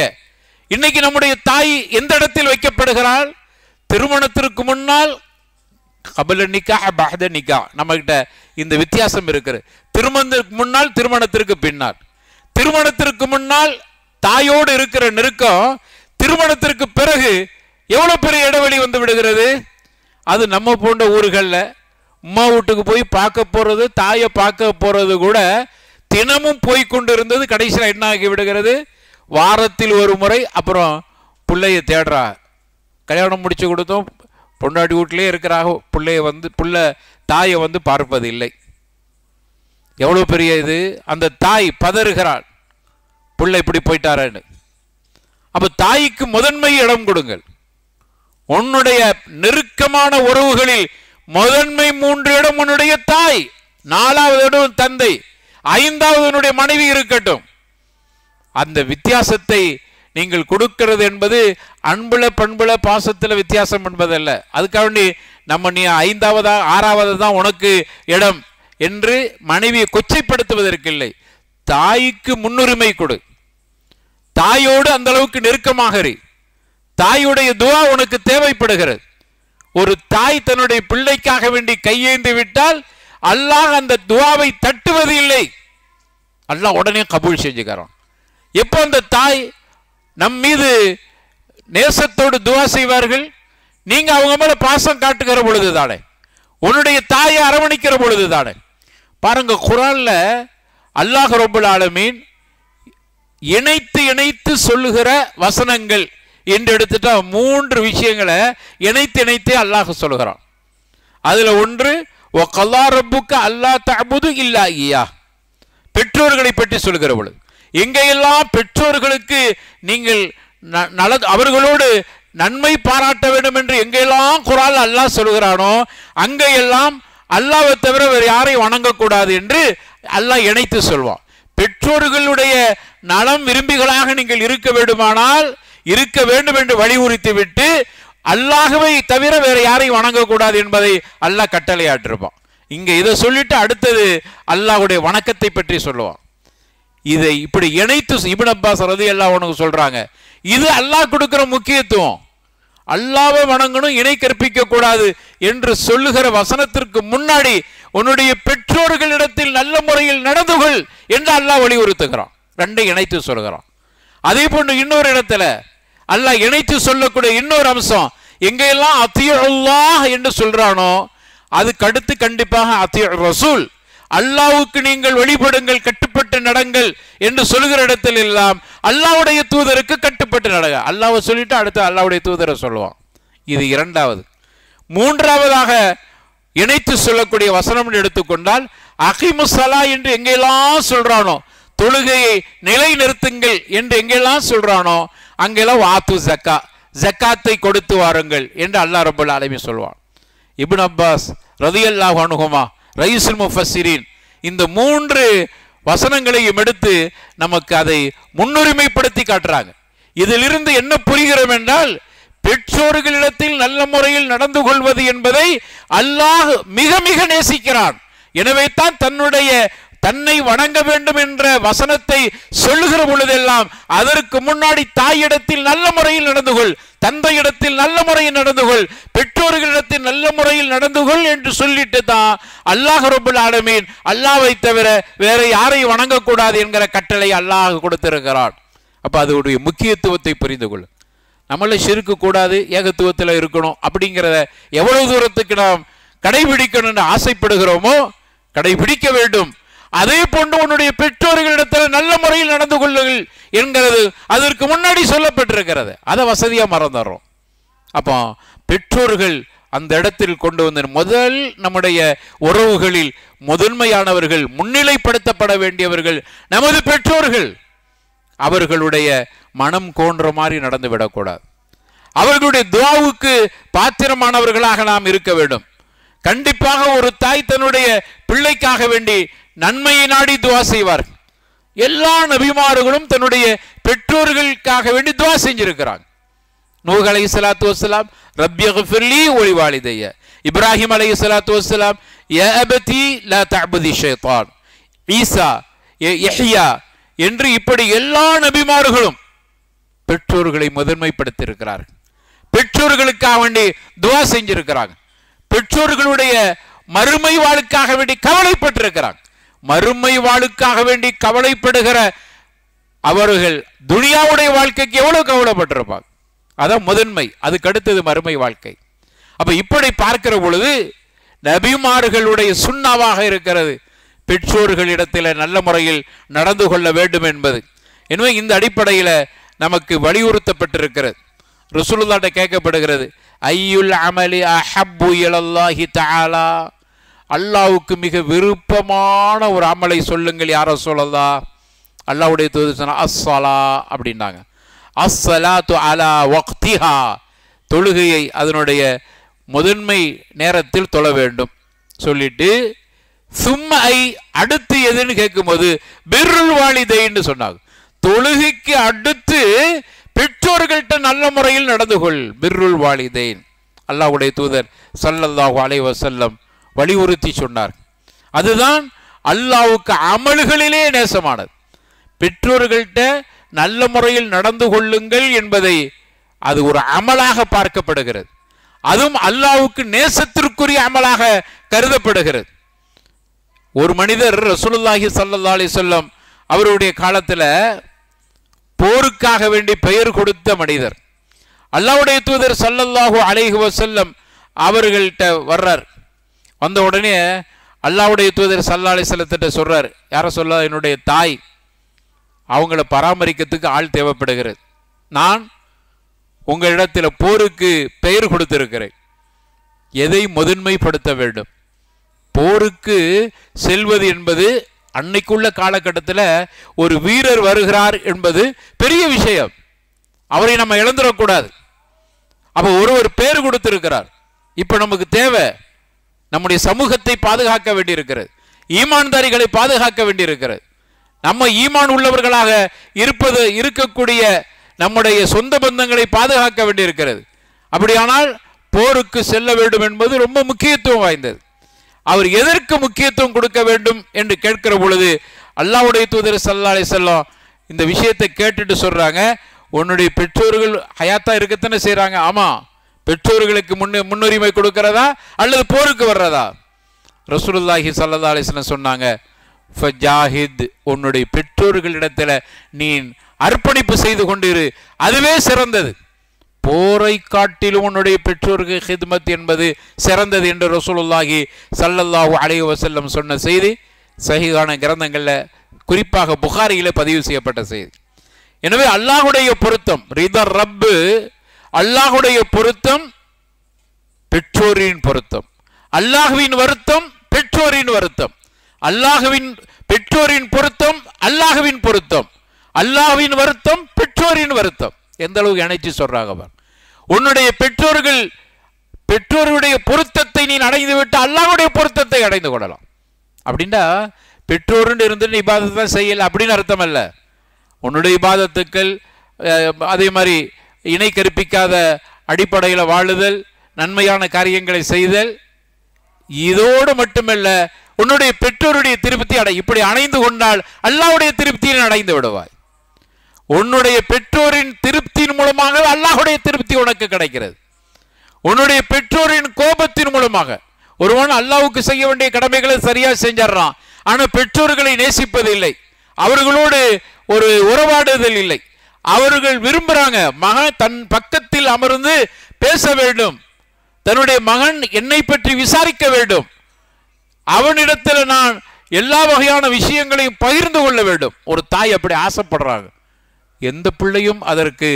இன்னைக்கு நம்முடைய தாய் எந்த இடத்தில் வைக்கப்படுகிறாள்? திருமணத்திற்கு முன்னால், கபல நிக்கா பஹத நிக்கா. நம்ம கிட்ட இந்த வித்தியாசம் இருக்கிறது. திருமணத்திற்கு முன்னால், திருமணத்திற்கு பின்னால். திருமணத்திற்கு முன்னால் தாயோடு இருக்கிற நெருக்கம் திருமணத்திற்கு பிறகு எவ்வளவு பெரிய இடைவெளி வந்து விடுகிறது. அது நம்ம போன்ற ஊர்களில் அம்மா வீட்டுக்கு போய் பார்க்க போறது, தாயை பார்க்க போறது கூட தினமும் போய் கொண்டு இருந்தது. கடைசியில் என்ன ஆகி விடுகிறது, வாரத்தில் ஒரு முறை. அப்புறம் பிள்ளைய தேடுறா, கல்யாணம் முடிச்சு கொடுத்தோம், பொண்டாட்டி வீட்டிலே இருக்கிறாங்க, பிள்ளை தாயை வந்து பார்ப்பது இல்லை. எவ்வளோ பெரிய இது. அந்த தாய் பதறுகிறாள், பிள்ளை இப்படி போயிட்டாரன்னு. அப்போ தாய்க்கு முதன்மை இடம் கொடுங்கள். உன்னுடைய நெருக்கமான உறவுகளில் முதன்மை 3 இடம் உன்னுடைய தாய், 4வது இடம் தந்தை, 5வது மனைவி இருக்கட்டும். அந்த வித்தியாசத்தை நீங்கள் கொடுக்கிறது என்பது அன்புல பண்புல பாசத்தில் வித்தியாசம் என்பதல்ல. அதுக்காக வேண்டி நம்ம நீ 5வது 6வது தான் உனக்கு இடம் என்று மனைவியை கொச்சைப்படுத்துவதற்கு இல்லை. தாய்க்கு முன்னுரிமை கொடு, தாயோடு அந்த அளவுக்கு நெருக்கமாக இரு. தாயுடைய துவா உனக்கு தேவைப்படுகிறது. ஒரு தாய் தன்னுடைய பிள்ளைக்காக வேண்டி கையேந்து விட்டால் அல்லாஹ் அந்த துவாவை தட்டுவது இல்லை, அல்லாஹ் உடனே கபூல் செஞ்சுக்கிறான். எப்போ அந்த தாய் நம் மீது நேசத்தோடு துவா செய்வார்கள், நீங்க அவங்க மேல பாசம் காட்டுகிற பொழுது தானே, உன்னுடைய தாயை அரவணைக்கிற பொழுது தானே. பாருங்க, குர்ஆன்ல அல்லாஹ் ரப்பல் ஆலமீன் இணைத்து இணைத்து சொல்லுகிற வசனங்கள் என்று எடுத்துட்டா 3 விஷயங்களை இணைத்து அல்லாஹ் சொல்லுகிறான். அதுல ஒன்று வகல்லா ரப்புக்க அல்லா தஅபுது இல்லா இய்யா, பெற்றோர்களை பற்றி சொல்லுகிற பொழுது எங்கெல்லாம் பெற்றோர்களுக்கு நீங்கள் அவர்களோடு நன்மை பாராட்ட வேண்டும் என்று எங்கெல்லாம் குர்ஆன் அல்லாஹ் சொல்கிறானோ அங்கெல்லாம் அல்லாஹ்வை தவிர வேறு யாரையும் வணங்கக்கூடாது என்று அல்லாஹ் இணைத்து சொல்வான். பெற்றோர்களுடைய நலம் விரும்பிகளாக நீங்கள் இருக்க வேண்டுமானால் இருக்க வேண்டும் என்று வலியுறுத்தி விட்டு அல்லாஹ்வை தவிர வேற யாரையும் வணங்கக்கூடாது என்பதை அல்லாஹ் கட்டளையாட்டிருப்பான். இங்க இதை சொல்லிட்டு அடுத்தது அல்லாஹ்வுடைய வணக்கத்தை பற்றி சொல்லுவான். இதை இப்படி இணைத்து இப்னு அப்பாஸ் ரலியல்லாஹு அன்ஹு சொல்றாங்க, இது அல்லாஹ் கொடுக்கிற முக்கியத்துவம். அல்லாஹ்வை வணங்கணும், இணை கற்பிக்க கூடாது என்று சொல்லுகிற வசனத்திற்கு முன்னாடி உன்னுடைய பெற்றோர்களிடத்தில் நல்ல முறையில் நடந்து கொள் என்று அல்லாஹ் வலியுறுத்துகிறான். 2 இணைத்து சொல்கிறான். அதே போன்று இன்னொரு இடத்துல அல்லாஹ் இணைத்து சொல்லக்கூடிய இன்னொரு அம்சம், எங்கெல்லாம் அத்தியுல்லாஹ் என்று சொல்றானோ அதுக்கு அடுத்து கண்டிப்பாக அத்தியுர் ரசூல், அல்லாஹ்வுக்கு நீங்கள் வழிபடுங்கள், கட்டுப்பட்டு நடங்கள் என்று சொல்லுகிற இடத்தில் எல்லாம் அல்லாஹ்வுடைய தூதருக்கு கட்டுப்பட்டு நடங்க. அல்லாஹ்வை சொல்லிட்டு அடுத்து அல்லாஹ்வுடைய தூதரை சொல்லுவான். இது 2வது. 3வதாக இணைத்து சொல்லக்கூடிய வசனம் எடுத்துக்கொண்டால் அகிமுஸ்ஸலா என்று எங்கெல்லாம் சொல்றானோ, தொழுகையை நிலைநிறுத்துங்கள் என்று எங்கெல்லாம் சொல்றானோ அங்கெல்லாம் வாத்து ஜக்கா, ஜக்காத்தை கொடுத்து வாருங்கள் என்று அல்லாஹ் ரப்பல் ஆலமீன் சொல்வான். இப்னு அப்பாஸ் ரலியல்லாஹு அன்ஹுமா ரயீசுல் முஃபஸ்ஸிரீன் இந்த 3 வசனங்களையும் எடுத்து நமக்கு அதை முன்னுரிமைப்படுத்தி காட்டுறாங்க. இதிலிருந்து என்ன புரிகிறோம் என்றால், பெற்றோர்களிடத்தில் நல்ல முறையில் நடந்து கொள்வது என்பதை அல்லாஹ் மிக மிக நேசிக்கிறான். எனவே தான் தன்னை வணங்க வேண்டும் என்ற வசனத்தை சொல்லுகிற பொழுதெல்லாம் அதற்கு முன்னாடி தாயிடத்தில் நல்ல முறையில் நடந்து கொள், தந்தையிடத்தில் நல்ல முறையில் நடந்து கொள், பெற்றோர்களிடத்தில் நல்ல முறையில் நடந்து கொள் என்று சொல்லிட்டு தான் அல்லாஹ் ரப்பல் ஆலமீன் அல்லாஹ்வை தவிர வேற யாரையும் வணங்கக்கூடாது என்கிற கட்டளை அல்லாஹ் கொடுத்திருக்கிறான். அப்ப அதோடைய முக்கியத்துவத்தை புரிந்து கொள். நம்மள ஷிர்க்கு கூடாது, ஏகத்துவத்தில் இருக்கணும் அப்படிங்கிறத எவ்வளவு தூரத்துக்கு நாம் கடைபிடிக்கணும் என்று ஆசைப்படுகிறோமோ கடைபிடிக்க வேண்டும். அதே போன்று உன்னுடைய பெற்றோர்களிடத்தில் நல்ல முறையில் நடந்து கொள்ளுங்கள் என்கிறது அதற்கு முன்னாடி சொல்லப்பட்டிருக்கிறது. அதை வசதியா மறந்துடுறோம். அப்போ பெற்றோர்கள் அந்த இடத்தில் கொண்டு வந்த முதல் நம்முடைய உறவுகளில் முதன்மையானவர்கள், முன்னிலைப்படுத்தப்பட வேண்டியவர்கள் நமது பெற்றோர்கள். அவர்களுடைய மனம் கோன்ற மாதிரி நடந்து விடக்கூடாது. அவர்களுடைய துஆவுக்கு பாத்திரமானவர்களாக நாம் இருக்க வேண்டும். கண்டிப்பாக ஒரு தாய் தன்னுடைய பிள்ளைக்காக வேண்டி நன்மையை நாடி துஆ செய்வார். எல்லா நபிமார்களும் தன்னுடைய பெற்றோர்களுக்காக வேண்டி துஆ செஞ்சிருக்கிறாங்க. நூஹ் அலைஹிஸ்ஸலாத்து வஸ்ஸலாம் ரப்பியக்ஃபிர்லி வலிவாலிதைய, இப்ராஹிம் அலைஹிஸ்ஸலாத்து வஸ்ஸலாம் யா அபதி லா தஅபுதி ஷைத்தான், ஈசா, யஹ்யா என்று இப்படி எல்லா நபிமார்களும் பெற்றோர்களை முதன்மைப்படுத்தி இருக்கிறார்கள். பெற்றோர்களுக்காக வேண்டி துஆ செஞ்சிருக்கிறாங்க. பெற்றோர்களுடைய மறுமை வாழுக்காக வேண்டி கவலைப்பட்டிருக்கிறாங்க. மறுமை வாழுக்காக வேண்டி கவலைப்படுகிற அவர்கள் துனியாவுடைய வாழ்க்கைக்கு எவ்வளவு கவலைப்பட்டிருப்பாங்க. அதான் முதன்மை. அதுக்கு அடுத்தது மறுமை வாழ்க்கை. அப்ப இப்படி பார்க்கிற பொழுது நபிமார்களுடைய சுண்ணாவாக இருக்கிறது பெற்றோர்களிடத்தில் நல்ல முறையில் நடந்து கொள்ள வேண்டும் என்பது. எனவே இந்த அடிப்படையில் நமக்கு வலியுறுத்தப்பட்டிருக்கிறது. ரசூலுல்லாஹ்ட்ட கேட்கப்படுகிறது, ஐயுல் அமலி அஹப்பு இலல்லாஹி தஆலா, அல்லாஹ்வுக்கு மிக விருப்பமான ஒரு அமலை சொல்லுங்கள் யா ரசூலல்லாஹ். அல்லாஹ்வுடைய தூதர் சொன்னாங்க அஸ்ஸலா அப்படின்னாங்க. அஸ்ஸலாத்து அலா வக்திஹா, தொழுகையை அதனுடைய முதன்மை நேரத்தில் தொழ வேண்டும் சொல்லிட்டு சும்மா அடுத்து எதுன்னு கேட்கும்போது பிர்ருல் வாலிதைன்னு சொன்னாங்க. தொழுகைக்கு அடுத்து பெற்றோர்கள்ட்ட நல்ல முறையில் நடந்து கொள், பிர்ருல் வாலிதைன். அல்லாஹ்வுடைய தூதர் ஸல்லல்லாஹு அலைஹி வஸல்லம் வலியுறுத்தி சொன்னார். அதுதான் அல்லாஹ்வுக்கு அமல்களிலே நேசமானது. பெற்றோர்கள்ட்ட நல்ல முறையில் நடந்து கொள்ளுங்கள் என்பதை அது ஒரு அமலாக பார்க்கப்படுகிறது. அதுவும் அல்லாஹ்வுக்கு நேசத்திற்குரிய அமலாக கருதப்படுகிறது. ஒரு மனிதர் ரசூலுல்லாஹி ஸல்லல்லாஹு அலைஹி வஸல்லம் அவருடைய காலத்தில் போருக்காக வேண்டி பெயர் கொடுத்த மனிதர். அல்லாஹ்வுடைய தூதர் ஸல்லல்லாஹு அலைஹி வஸல்லம் அவர்கள்ட்ட வர்றார். வந்த உடனே அல்லாஹ்வுடைய தூதர் ஸல்லல்லாஹு அலைஹி வஸல்லத்திட்ட சொல்றார், யார சொல்ல, என்னுடைய தாய், அவங்கள பராமரிக்கிறதுக்கு ஆள் தேவைப்படுகிறது. நான் உங்களிடத்தில் போருக்கு பெயர் கொடுத்திருக்கிறேன். எதை முதன்மைப்படுத்த வேண்டும்? போருக்கு செல்வது என்பது அன்னைக்குள்ள காலகட்டத்தில் ஒரு வீரர் வருகிறார் என்பது பெரிய விஷயம். அவரை நம்ம இழந்துடக்கூடாது. அப்போ ஒருவர் பேர் கொடுத்திருக்கிறார். இப்போ நமக்கு தேவை, நம்முடைய சமூகத்தை பாதுகாக்க வேண்டியிருக்கிறது, ஈமான்தாரிகளை பாதுகாக்க வேண்டியிருக்கிறது. நம்ம ஈமான் உள்ளவர்களாக இருக்கக்கூடிய நம்முடைய சொந்த பந்தங்களை பாதுகாக்க வேண்டியிருக்கிறது. அப்படியானால் போருக்கு செல்ல வேண்டும் என்பது ரொம்ப முக்கியத்துவம் வாய்ந்தது. அவர் எதற்கு முக்கியத்துவம் கொடுக்க வேண்டும் என்று கேட்கிற பொழுது அல்லாஹ்வுடைய தூதர் ஸல்லல்லாஹு அலைஹி வஸல்லம் இந்த விஷயத்தை கேட்டுட்டு சொல்றாங்க, உன்னுடைய பெற்றோர்கள் ஹயாத்தா இருக்கத்தானே செய்றாங்க. ஆமா, பெற்றோர்களுக்கு முன்னுரிமை கொடுக்கிறதா அல்லது போருக்கு வர்றதா? ரசூலுல்லாஹி ஸல்லல்லாஹு அலைஹி வஸல்லம் சொன்னாங்க, ஃபஜாஹித், உன்னுடைய பெற்றோர்களிடத்தில் நீ அர்ப்பணிப்பு செய்து கொண்டிரு, அதுவே சிறந்தது. போரை காட்டிலும் உன்னுடைய பெற்றோருக்கு ஹித்மத் என்பது சிறந்தது என்று ரசூலுல்லாஹி ஸல்லல்லாஹு அலைஹி வஸல்லம் சொன்ன செய்தி சஹீஹான கிரந்தங்களில், குறிப்பாக புகாரியில் பதிவு செய்யப்பட்ட செய்தி. எனவே அல்லாஹ்வுடைய பொருத்தம், ரிதர் ரப்பு, அல்லாஹ்வுடைய பொருத்தம் பெற்றோரின் பொருத்தம், அல்லாஹ்வின் வருத்தம் பெற்றோரின் வருத்தம், அல்லாஹ்வின் பெற்றோரின் பொருத்தம் அல்லாஹ்வின் பொருத்தம், அல்லாஹ்வின் வருத்தம் பெற்றோரின் வருத்தம். எந்த அளவுக்கு இணைச்சு சொல்றாங்க. உன்னுடைய பெற்றோருடைய பொருத்தத்தை நீ அடைந்து விட்டு அல்லாஹ்வுடைய பொருத்தத்தை அடைந்து கொள்ளலாம். அப்படின்னா பெற்றோருன்னு இருந்து இபாதத்தை தான் செய்யல அப்படின்னு அர்த்தம் அல்ல. உன்னுடைய இபாதத்துக்கள், அதே மாதிரி இணை கற்பிக்காத அடிப்படையில் வாழுதல், நன்மையான காரியங்களை செய்தல், இதோடு மட்டுமல்ல உன்னுடைய பெற்றோருடைய திருப்தி இப்படி அணைந்து கொண்டால் அல்லாஹ்வுடைய திருப்தியை அடைந்து விடுவாய். உன்னுடைய பெற்றோரின் திருப்தியின் மூலமாக அல்லாஹ்வுடைய திருப்தி உனக்கு கிடைக்கிறது. உன்னுடைய பெற்றோரின் கோபத்தின் மூலமாக ஒருவன் அல்லாஹ்வுக்கு செய்ய வேண்டிய கடமைகளை சரியா செஞ்சிடறான், ஆனால் பெற்றோர்களை நேசிப்பதில்லை, அவர்களோடு ஒரு உறவாடுதல் இல்லை. அவர்கள் விரும்புறாங்க மகன் தன் பக்கத்தில் அமர்ந்து பேச வேண்டும், தன்னுடைய மகன் என்னை பற்றி விசாரிக்க வேண்டும், அவனிடத்தில் நான் எல்லா வகையான விஷயங்களையும் பகிர்ந்து கொள்ள வேண்டும். ஒரு தாய் அப்படி ஆசைப்படுறாங்க. எந்த பிள்ளையும் அதற்கு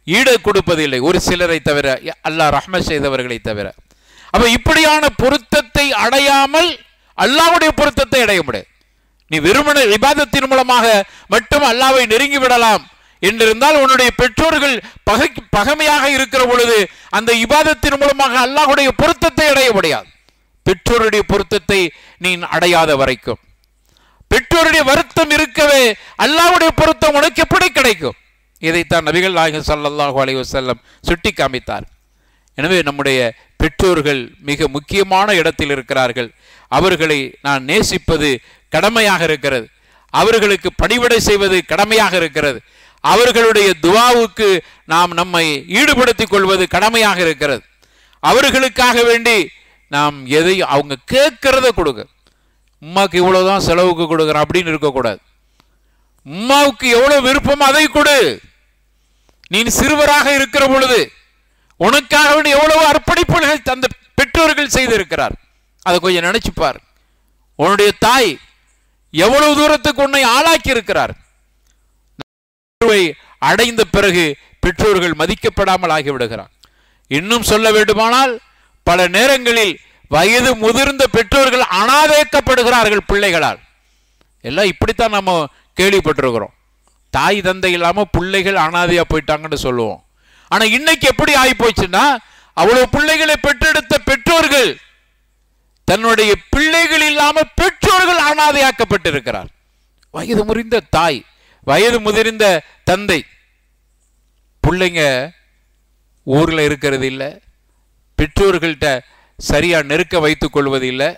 ஈடு கொடுப்பதில்லை, ஒரு சிலரை தவிர, அல்லாஹ் ரஹ்மத் செய்தவர்களை தவிர. அப்ப இப்படியான பொருத்தத்தை அடையாமல் அல்லாஹ்வுடைய பொருத்தத்தை அடைய முடியாது. நீ வெறுமனே இபாதத்தின் மூலமாக மட்டும் அல்லாஹ்வை நெருங்கி விடலாம் என்றிருந்தால் உன்னுடைய பெற்றோர்கள் பகைமையாக இருக்கிற பொழுது அந்த இபாதத்தின் மூலமாக அல்லாஹ்வுடைய பொருத்தத்தை அடைய முடியாது. பெற்றோருடைய பொருத்தத்தை நீ அடையாத வரைக்கும், பெற்றோருடைய வருத்தம் இருக்கவே அல்லாஹ்வுடைய பொருத்தம் உனக்கு எப்படி கிடைக்கும்? இதைத்தான் நபிகள் நாயகம் ஸல்லல்லாஹு அலைஹி வஸல்லம் சுட்டி காமித்தார். எனவே நம்முடைய பெற்றோர்கள் மிக முக்கியமான இடத்தில் இருக்கிறார்கள். அவர்களை நான் நேசிப்பது கடமையாக இருக்கிறது, அவர்களுக்கு பணிவிடை செய்வது கடமையாக இருக்கிறது, அவர்களுடைய துஆவுக்கு நாம் நம்மை ஈடுபடுத்திக் கொள்வது கடமையாக இருக்கிறது. அவர்களுக்காக வேண்டி நாம் எதை அவங்க கேட்கிறத கொடுக்க, உமாக்கு இவ்வளவுதான் செலவுக்கு கொடுக்குறோம் அப்படின்னு இருக்கக்கூடாது. உம்மாவுக்கு எவ்வளவு விருப்பம் அதை கொடு. நீ சிறுவராக இருக்கிற பொழுது உனக்காக வேண்டிய எவ்வளவு அர்ப்பணிப்புகள் அந்த பெற்றோர்கள் செய்திருக்கிறார். அதை கொஞ்சம் நினைச்சுப்பார். உன்னுடைய தாய் எவ்வளவு தூரத்துக்கு உன்னை ஆளாக்கி இருக்கிறார். அடைந்த பிறகு பெற்றோர்கள் மதிக்கப்படாமல் ஆகிவிடுகிறார். இன்னும் சொல்ல வேண்டுமானால் பல நேரங்களில் வயது முதிர்ந்த பெற்றோர்கள் அனாதைக்கப்படுகிறார்கள் பிள்ளைகளால். எல்லாம் இப்படித்தான் நம்ம கேள்விப்பட்டிருக்கிறோம். தாய் தந்தை இல்லாம பிள்ளைகள் அனாதையா போயிட்டாங்கன்னு சொல்லுவோம். ஆனா இன்னைக்கு எப்படி ஆகி போச்சுன்னா, அவ்வளவு பிள்ளைகளை பெற்றெடுத்த பெற்றோர்கள் தன்னுடைய பிள்ளைகள் இல்லாம பெற்றோர்கள் அனாதையாக்கப்பட்டிருக்கிறார். வயது முறிந்த தாய், வயது முதிர்ந்த தந்தை, பிள்ளைங்க ஊர்ல இருக்கிறது இல்லை, பெற்றோர்கள்ட்ட சரியா நெருக்க வைத்துக் கொள்வது இல்லை.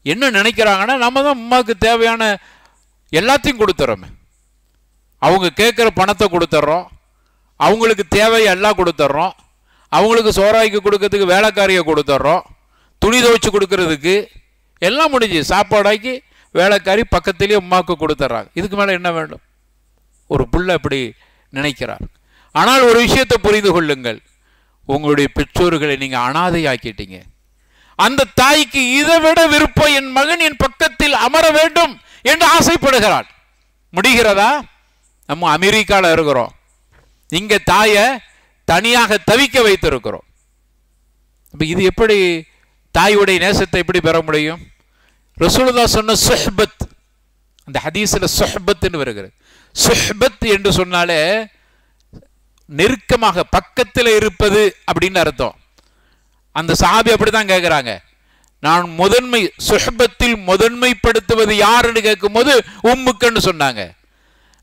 என்ன நினைக்கிறாங்கன்னா, நம்ம தான் அம்மாவுக்கு தேவையான எல்லாத்தையும் கொடுத்துறோமே, அவங்க கேட்குற பணத்தை கொடுத்துட்றோம், அவங்களுக்கு தேவையெல்லாம் கொடுத்துட்றோம், அவங்களுக்கு சோறாய்க்கு கொடுக்கறதுக்கு வேலைக்காரியை கொடுத்துட்றோம், துணி துவைச்சு கொடுக்கறதுக்கு எல்லாம் முடிஞ்சு, சாப்பாடாக்கி வேலைக்காரி பக்கத்திலேயே அம்மாவுக்கு கொடுத்துட்றாங்க. இதுக்கு மேலே என்ன வேண்டும்? ஒரு பிள்ளை அப்படி நினைக்கிறார். ஆனால் ஒரு விஷயத்தை புரிந்து கொள்ளுங்கள், உங்களுடைய பெற்றோர்களை நீங்கள் அனாதையாக்கிட்டீங்க. அந்த தாய்க்கு இதை விட விருப்பம் என் மகன் என் பக்கத்தில் அமர வேண்டும் என்று ஆசைப்படுகிறாள். முடிகிறதா? நம்ம அமெரிக்காவில் இருக்கிறோம், இங்க தாயை தனியாக தவிக்க வைத்திருக்கிறோம். இது எப்படி தாயுடைய நேசத்தை எப்படி பெற முடியும்? ரசூலுல்லாஹ் சொன்ன சுஹ்பத், அந்த ஹதீஸ்ல சுஹ்பத்னு வருகிறது. சுஹ்பத் என்று சொன்னாலே நெருக்கமாக பக்கத்தில் இருப்பது அப்படின்னு அர்த்தம். அந்த சஹாபி அப்படித்தான் கேட்கிறாங்க, நான் முதன்மை சுஹ்பத்தில் முதன்மைப்படுத்துவது யாருன்னு கேட்கும் போது உம்முக்குன்னு சொன்னாங்க.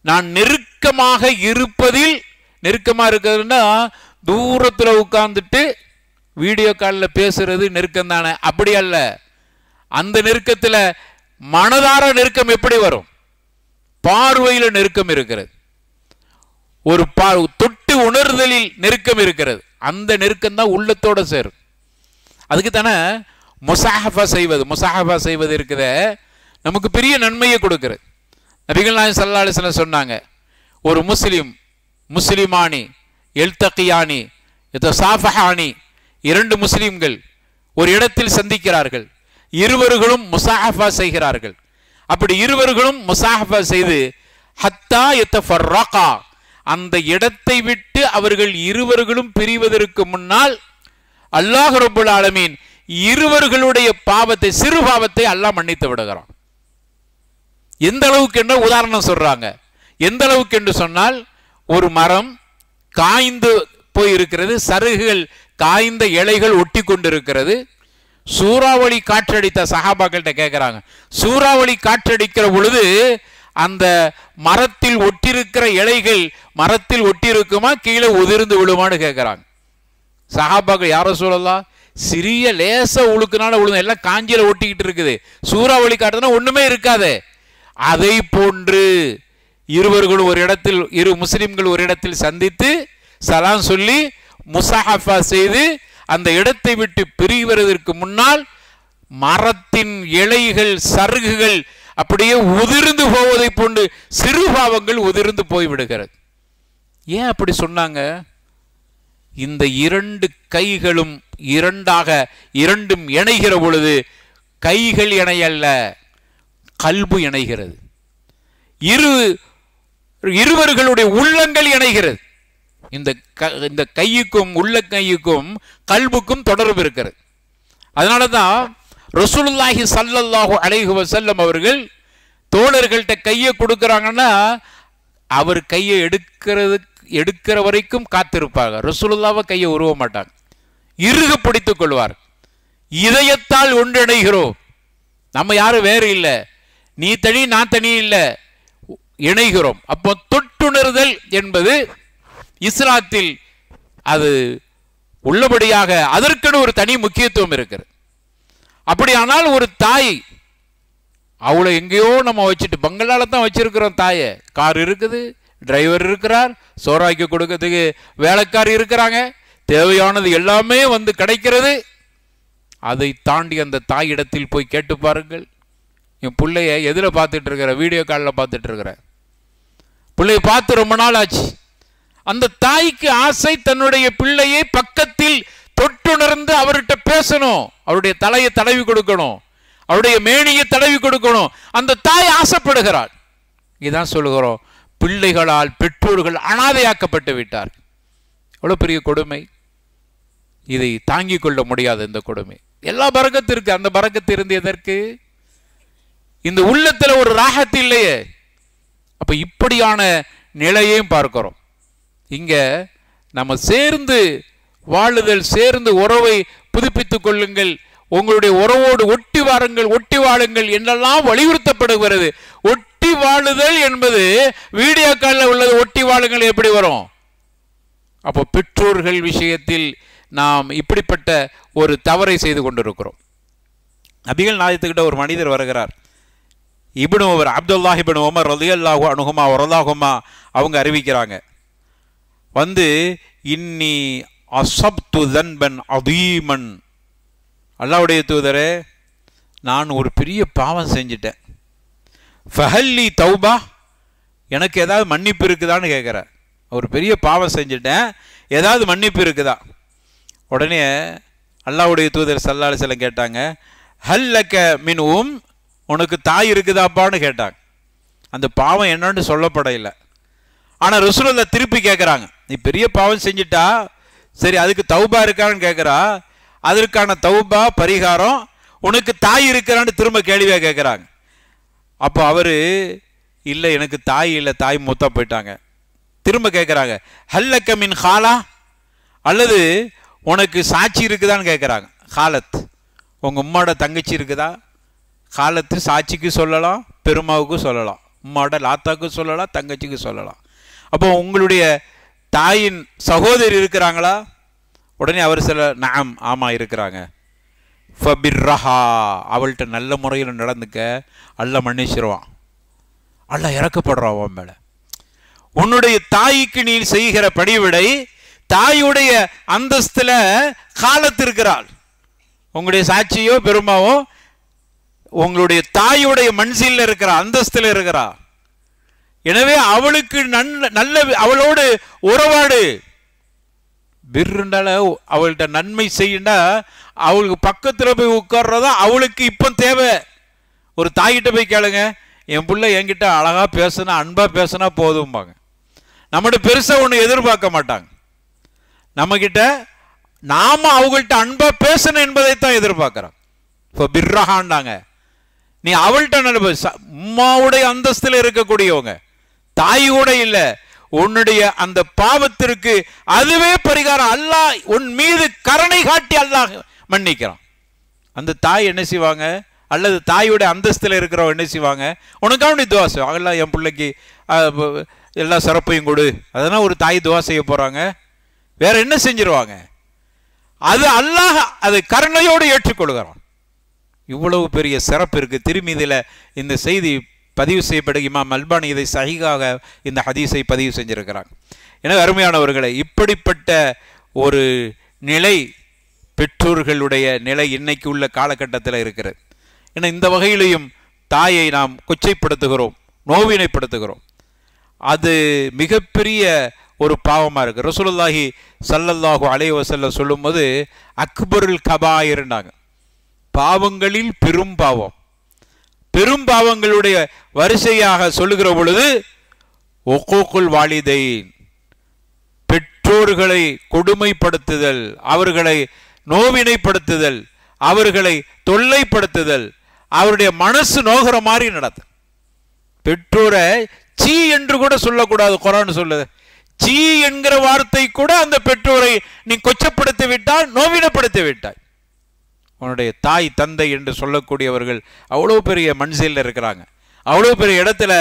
நான் நெருக்கமாக இருப்பதில், நெருக்கமா இருக்கிறதுன்னா தூரத்துல உட்கார்ந்துட்டு வீடியோ காலில் பேசுறது நெருக்கம் தானே, அப்படி அல்ல. அந்த நெருக்கத்துல மனதார நெருக்கம் எப்படி வரும்? பார்வையில நெருக்கம் இருக்கிறது, ஒரு தொட்டு உணர்தலில் நெருக்கம் இருக்கிறது. அந்த நெருக்கம் தான் உள்ளத்தோட சேரும். அதுக்கு தானே முசாஹபா செய்வது, முசாஹபா செய்வது இருக்குத நமக்கு பெரிய நன்மையை கொடுக்கிறது. நபிகள் நாயகம் ஸல்லல்லாஹு அலைஹி வஸல்லம் சொன்னாங்க, ஒரு முஸ்லிமானி எல்தகியானி யதசாஃபஹானி, இரண்டு முஸ்லிம்கள் ஒரு இடத்தில் சந்திக்கிறார்கள், இருவர்களும் முசாஹபா செய்கிறார்கள். அப்படி இருவர்களும் முசாஹபா செய்து ஹத்தா யதஃபர்ரகா, அந்த இடத்தை விட்டு அவர்கள் இருவர்களும் பிரிவதற்கு முன்னால் அல்லாஹ் ரப்பல் ஆலமீன் இருவர்களுடைய பாவத்தை, சிறு பாவத்தை அல்லாஹ் மன்னித்து விடுகிறான். எந்த அளவுக்கு என்ன உதாரணம் சொல்றாங்க, எந்த அளவுக்கு என்று சொன்னால், ஒரு மரம் காய்ந்து போயிருக்கிறது, சருகுகள் காய்ந்த இலைகள் ஒட்டி கொண்டிருக்கிறது. சூறாவளி காற்றடித்த சஹாபாக்கள்கிட்ட கேட்கிறாங்க, சூறாவளி காற்றடிக்கிற பொழுது அந்த மரத்தில் ஒட்டிருக்கிற இலைகள் மரத்தில் ஒட்டிருக்குமா கீழே உதிர்ந்து விழுமான்னு கேட்கிறாங்க. சஹாபாக்கள், யார சொல்லலாம், சிறிய லேச உழுக்குனால விழுந்து எல்லாம் காஞ்சியில ஒட்டிக்கிட்டு இருக்குது, சூறாவளி காற்றுனா ஒண்ணுமே இருக்காது. அதை போன்று இருவர்களும் ஒரு இடத்தில், இரு முஸ்லிம்கள் ஒரு இடத்தில் சந்தித்து சலாம் சொல்லி முசாஹபா செய்து அந்த இடத்தை விட்டு பிரிவதற்கு முன்னால் மரத்தின் இலைகள் சருகுகள் அப்படியே உதிர்ந்து போவதை போன்று சிறு பாவங்கள் உதிர்ந்து போய்விடுகிறது. ஏன் அப்படி சொன்னாங்க? இந்த இரண்டு கைகளும் இரண்டாக இரண்டும் இணைகிற பொழுது கைகள் இணையல்ல, கல்பு இணைகிறது. இருவர்களுடைய உள்ளங்கள் இணைகிறது. இந்த கையுக்கும் உள்ள கையுக்கும் கல்புக்கும் தொடர்பு இருக்கிறது. அதனால தான் ரசூலுல்லாஹி ஸல்லல்லாஹு அலைஹி வஸல்லம் அவர்கள் தோழர்கள்ட்ட கையை கொடுக்கறாங்கன்னா அவர் கையை எடுக்கிற வரைக்கும் காத்திருப்பாங்க. ரசூலுல்லாஹ்வை கையை உருவ மாட்டாங்க, இறுக பிடித்துக் கொள்வார். இதயத்தால் ஒன்றிணைகிறோம், நம்ம யாரும் வேறு இல்லை, நீ தனி நான் தனி இல்லை, இணைகிறோம். அப்போ தொட்டுணர்தல் என்பது இஸ்லாத்தில் அது உள்ளபடியாக அதற்கென ஒரு தனி முக்கியத்துவம் இருக்கிறது. அப்படியானால் ஒரு தாய் அவளை எங்கேயோ நம்ம வச்சுட்டு பங்களால தான் வச்சிருக்கிறோம் தாயை, கார் இருக்குது, டிரைவர் இருக்கிறார், சோறாக்கி கொடுக்கறதுக்கு வேலைக்காரி இருக்கிறாங்க, தேவையானது எல்லாமே வந்து கிடைக்கிறது. அதை தாண்டி அந்த தாய் இடத்தில் போய் கேட்டு பாருங்கள், என் பிள்ளைய எதில் பார்த்துட்டு இருக்கிற, வீடியோ காலில் பார்த்துட்டு இருக்கிற, பிள்ளையை பார்த்து ரொம்ப நாள் ஆச்சு. அந்த தாய்க்கு ஆசை தன்னுடைய பிள்ளையை பக்கத்தில் தொட்டுணர்ந்து அவர்கிட்ட பேசணும், அவருடைய தலையை தடவி கொடுக்கணும், அவருடைய மேனியை தடவி கொடுக்கணும். அந்த தாய் ஆசைப்படுகிறாள். இதான் சொல்லுகிறோம், பிள்ளைகளால் பெற்றோர்கள் அனாதையாக்கப்பட்டு விட்டார். எவ்வளவு பெரிய கொடுமை! இதை தாங்கிக் கொள்ள முடியாது இந்த கொடுமை. எல்லா பரக்கத்து இருக்கு, அந்த பரக்கத்து இருந்து எதற்கு? இந்த உள்ளத்துல ஒரு ராகத்து இல்லையே. அப்ப இப்படியான நிலையையும் பார்க்கிறோம். இங்க நம்ம சேர்ந்து வாழுதல், சேர்ந்து உறவை புதுப்பித்துக் கொள்ளுங்கள், உங்களுடைய உறவோடு ஒட்டி வாருங்கள், ஒட்டி வாழுங்கள் என்றெல்லாம் வலியுறுத்தப்படுகிறது. ஒட்டி வாழுதல் என்பது வீடியோ காலில் உள்ளது. ஒட்டி வாழுங்கள் எப்படி வரும்? அப்போ பெற்றோர்கள் விஷயத்தில் நாம் இப்படிப்பட்ட ஒரு தவறை செய்து கொண்டிருக்கிறோம். நபிகள் நாயகத்துக்கிட்ட ஒரு மனிதர் வருகிறார். இப்னு உமர், அப்துல்லாஹ் இப்னு உமர் ரலியல்லாஹு அன்ஹுமா வரலாஹுமா அவங்க அறிவிக்கிறாங்க, வந்து இன்னி அஸப்து தன்பன் அதீமன், அல்லாஹ்வுடைய தூதரே நான் ஒரு பெரிய பாவம் செஞ்சிட்டேன். ஃபஹல்லி தௌபா, எனக்கு ஏதாவது மன்னிப்பு இருக்குதான்னு கேட்குறேன். ஒரு பெரிய பாவம் செஞ்சுட்டேன், ஏதாவது மன்னிப்பு இருக்குதா? உடனே அல்லாஹ்வுடைய தூதர் ஸல்லல்லாஹு அலைஹி வஸல்லம் கேட்டாங்க, ஹல்லக மின் உனக்கு தாய் இருக்குதாப்பான்னு கேட்டாங்க. அந்த பாவம் என்னன்னு சொல்லப்படையில. ஆனால் ரசூலுல்லாஹ் திருப்பி கேட்குறாங்க, நீ பெரிய பாவம் செஞ்சுட்டா சரி, அதுக்கு தௌபா இருக்கான்னு கேட்குறா. அதற்கான தௌபா பரிகாரம் உனக்கு தாய் இருக்கிறான்னு திரும்ப கேள்வியாக கேட்குறாங்க. அப்போ அவர் இல்லை, எனக்கு தாய் இல்லை, தாய் மூத்தா போயிட்டாங்க. திரும்ப கேட்குறாங்க, ஹல்லக்க மின் ஹாலா, அல்லது உனக்கு சாட்சி இருக்குதான்னு கேட்குறாங்க. ஹாலத், உங்கள் உம்மாவோட தங்கச்சி இருக்குதா? ஹாலத்து சாட்சிக்கு சொல்லலாம், பெருமாவுக்கு சொல்லலாம், உம்மாவோட லாத்தாவுக்கு சொல்லலாம், தங்கச்சிக்கு சொல்லலாம். அப்போ உங்களுடைய தாயின் சகோதரி இருக்கிறாங்களா? உடனே அவர் சில நாம், ஆமாம் இருக்கிறாங்க. ஃபபிர்ரஹா, அவள்கிட்ட நல்ல முறையில் நடந்துக்க, அல்லாஹ் மன்னிச்சிருவான், அல்லாஹ் இறக்கப்படுறான் அவன் மேலே. உன்னுடைய தாய்க்கு நீ செய்கிற பணிவிடை, தாயுடைய அந்தஸ்துல காலத்து இருக்கிறாள். உங்களுடைய சாட்சியோ பெருமாவோ உங்களுடைய தாயுடைய மன்சில் இருக்கிற அந்தஸ்துல இருக்கிறா. எனவே அவளுக்கு நல்ல அவளோடு உறவாடு. பிர்ருண்டால அவள்கிட்ட நன்மை செய்யண்டா, அவளுக்கு பக்கத்தில் போய் உட்கார்றதா அவளுக்கு இப்போ தேவை. ஒரு தாய்கிட்ட போய் கேளுங்க, என் பிள்ளை என்கிட்ட அழகா பேசுனா, அன்பா பேசுனா போதும்பாங்க. நம்மகிட்ட பெருசா ஒன்று எதிர்பார்க்க மாட்டாங்க. நம்மகிட்ட நாம அவங்கள்ட்ட அன்பா பேசணும் என்பதைத்தான் எதிர்பார்க்கிறோம். இப்போ பிர்ரஹாண்டாங்க, நீ அவள்கிட்ட நல்ல உம்மாவுடைய அந்தஸ்தில் இருக்கக்கூடியவங்க, தாயோட இல்லை, உன்னுடைய அந்த பாவத்திற்கு அதுவே பரிகாரம். அல்லாஹ் உன் மீது கருணை காட்டி அல்லாஹ் மன்னிக்கிறான். அந்த தாய் என்ன செய்வாங்க, அல்லது தாயுடைய அந்தஸ்தில் இருக்கிறவங்க என்ன செய்வாங்க, உனக்காக துவா செய்வாங்க, அல்லாஹ் என் பிள்ளைக்கு எல்லா சிறப்பையும் கொடு. அதனால் ஒரு தாய் துவா செய்ய போறாங்க, வேற என்ன செஞ்சிருவாங்க? அது அல்லாஹ் அதை கருணையோடு ஏற்றுக்கொள்கிறான். இவ்வளவு பெரிய சிறப்பு இருக்கு. திருமீதியில் இந்த செய்தி பதிவு செய்யப்படும். இமாம் அல்பானி இதை சஹீஹாக இந்த ஹதீஸை பதிவு செஞ்சிருக்கிறாங்க. எனவே அருமையானவர்களை, இப்படிப்பட்ட ஒரு நிலை பெற்றோர்களுடைய நிலை இன்னைக்கு உள்ள காலகட்டத்தில் இருக்கிறது. ஏன்னா இந்த வகையிலையும் தாயை நாம் கொச்சைப்படுத்துகிறோம், நோவினைப்படுத்துகிறோம். அது மிகப்பெரிய ஒரு பாவமாக இருக்கு. ரசூலுல்லாஹி ஸல்லல்லாஹு அலைஹி வஸல்லம் சொல்லும்போது அக்பருல் கபாயிர்னாங்க, பாவங்களில் பெரும் பாவம். பெரும் பாவங்களுடைய வரிசையாக சொல்லுகிற பொழுது உக்கூக்குல் வாலிதைன், பெற்றோர்களை கொடுமைப்படுத்துதல், அவர்களை நோவினைப்படுத்துதல், அவர்களை தொல்லைப்படுத்துதல், அவருடைய மனசு நோகிற மாதிரி நடத்து. பெற்றோரை சீ என்று கூட சொல்லக்கூடாது. குர்ஆன் சொல்லுது, சீ என்கிற வார்த்தை கூட அந்த பெற்றோரை நீ கொச்சப்படுத்தி விட்டால், நோவினப்படுத்தி விட்டாய். உன்னுடைய தாய் தந்தை என்று சொல்லக்கூடியவர்கள் அவ்வளோ பெரிய மன்சில் இருக்கிறாங்க, அவ்வளோ பெரிய இடத்துல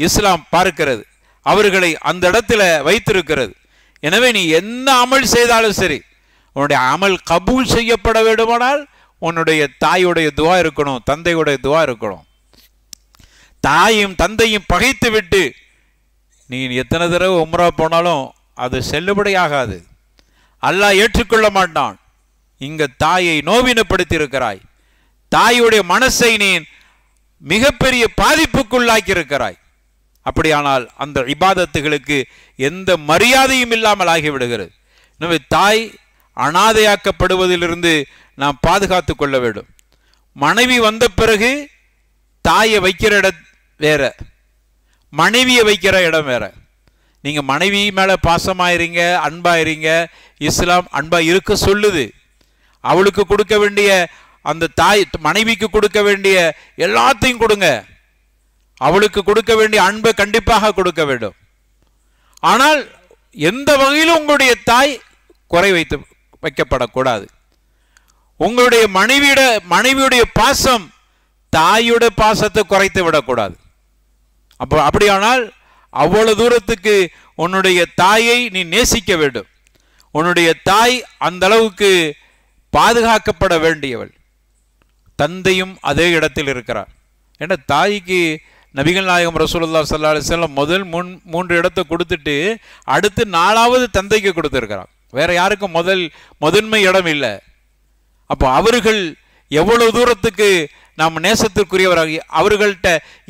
இஸ்லாம் பார்க்கிறது, அவர்களை அந்த இடத்துல வைத்திருக்கிறது. எனவே நீ என்ன அமல் செய்தாலும் சரி, உன்னுடைய அமல் கபூல் செய்யப்பட வேண்டுமானால் உன்னுடைய தாயுடைய துவா இருக்கணும், தந்தையுடைய துவா இருக்கணும். தாயும் தந்தையும் பகைத்து விட்டு நீ எத்தனை தடவை உம்ரா போனாலும் அது செல்லுபடியாகாது, அல்லாஹ் ஏற்றுக்கொள்ள மாட்டான். இங்க தாயை நோவினப்படுத்தி இருக்கிறாய், தாயுடைய மனசை நீ மிகப்பெரிய பாதிப்புக்குள்ளாக்கி இருக்கிறாய். அப்படியானால் அந்த இபாதத்துகளுக்கு எந்த மரியாதையும் இல்லாமல் ஆகிவிடுகிறது. எனவே தாய் அனாதையாக்கப்படுவதிலிருந்து நாம் பாதுகாத்து கொள்ள வேண்டும். மனைவி வந்த பிறகு தாயை வைக்கிற இடம் வேற, மனைவியை வைக்கிற இடம் வேற. நீங்கள் மனைவி மேலே பாசமாயிருங்க, அன்பாயிருங்க. இஸ்லாம் அன்பா இருக்க சொல்லுது. அவளுக்கு கொடுக்க வேண்டிய அந்த தாய் மனைவிக்கு கொடுக்க வேண்டிய எல்லாத்தையும் கொடுங்க. அவளுக்கு கொடுக்க வேண்டிய அன்பை கண்டிப்பாக கொடுக்க வேண்டும். ஆனால் எந்த வகையிலும் உங்களுடைய தாய் குறை வைக்கப்படக்கூடாது. உங்களுடைய மனைவியுடைய பாசம் தாயுடைய பாசத்தை குறைத்து விடக்கூடாது. அப்படியானால் அவ்வளவு தூரத்துக்கு உன்னுடைய தாயை நீ நேசிக்க வேண்டும். உன்னுடைய தாய் அந்த அளவுக்கு பாதுகாக்கப்பட வேண்டியவள். தந்தையும் அதே இடத்தில் இருக்கிறார். ஏன்னா தாய்க்கு நபிகள் நாயகம் ரசூலுல்லாஹி ஸல்லல்லாஹு அலைஹி வஸல்லம் முதல் 3 இடத்தை கொடுத்துட்டு அடுத்து 4வது தந்தைக்கு கொடுத்துருக்கிறார். வேற யாருக்கும் முதன்மை இடம் இல்லை. அப்போ அவர்கள் எவ்வளவு தூரத்துக்கு நாம் நேசத்திற்குரியவராகி அவர்கள்ட்ட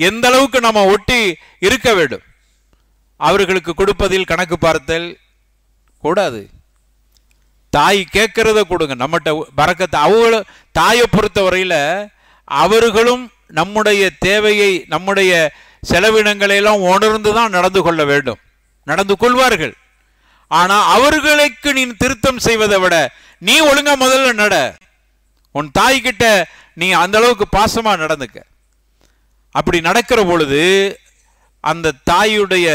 எந்த அளவுக்கு நம்ம ஒட்டி இருக்க வேண்டும். அவர்களுக்கு கொடுப்பதில் கணக்கு பார்த்தல் கூடாது. தாய் கேட்கறத கொடுங்க. நம்மகிட்ட பரக்கத்தை அவங்கள தாயை பொறுத்த வரையில் அவர்களும் நம்முடைய தேவையை நம்முடைய செலவினங்களை எல்லாம் உணர்ந்து தான் நடந்து கொள்ள வேண்டும், நடந்து கொள்வார்கள். ஆனால் அவர்களுக்கு நீ திருத்தம் செய்வதை விட நீ ஒழுங்கா முதல்ல நட. உன் தாய்கிட்ட நீ அந்த அளவுக்கு பாசமா நடந்துக்க. அப்படி நடக்கிற பொழுது அந்த தாயுடைய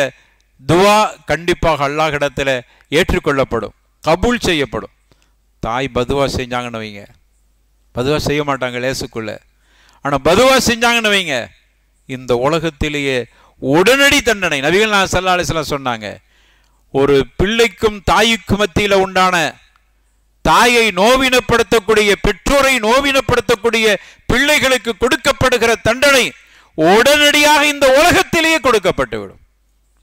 துவா கண்டிப்பாக அல்லாஹ்விடத்தில் ஏற்றுக்கொள்ளப்படும், கபூல் செய்யப்படும். தாய் பதுவா செஞ்சாங்கன்னு வைங்க, பதுவா செய்ய மாட்டாங்க லேசுக்குள்ள. ஆனால் பதுவா செஞ்சாங்கன்னு வைங்க, இந்த உலகத்திலேயே உடனடி தண்டனை. நபிகள் நாயகம் ஸல்லல்லாஹு அலைஹி வஸல்லம் சொன்னாங்க, ஒரு பிள்ளைக்கும் தாய்க்கும் மத்தியில் உண்டான தாயை நோவினப்படுத்தக்கூடிய பெற்றோரை நோவினப்படுத்தக்கூடிய பிள்ளைகளுக்கு கொடுக்கப்படுகிற தண்டனை உடனடியாக இந்த உலகத்திலேயே கொடுக்கப்பட்டுவிடும்.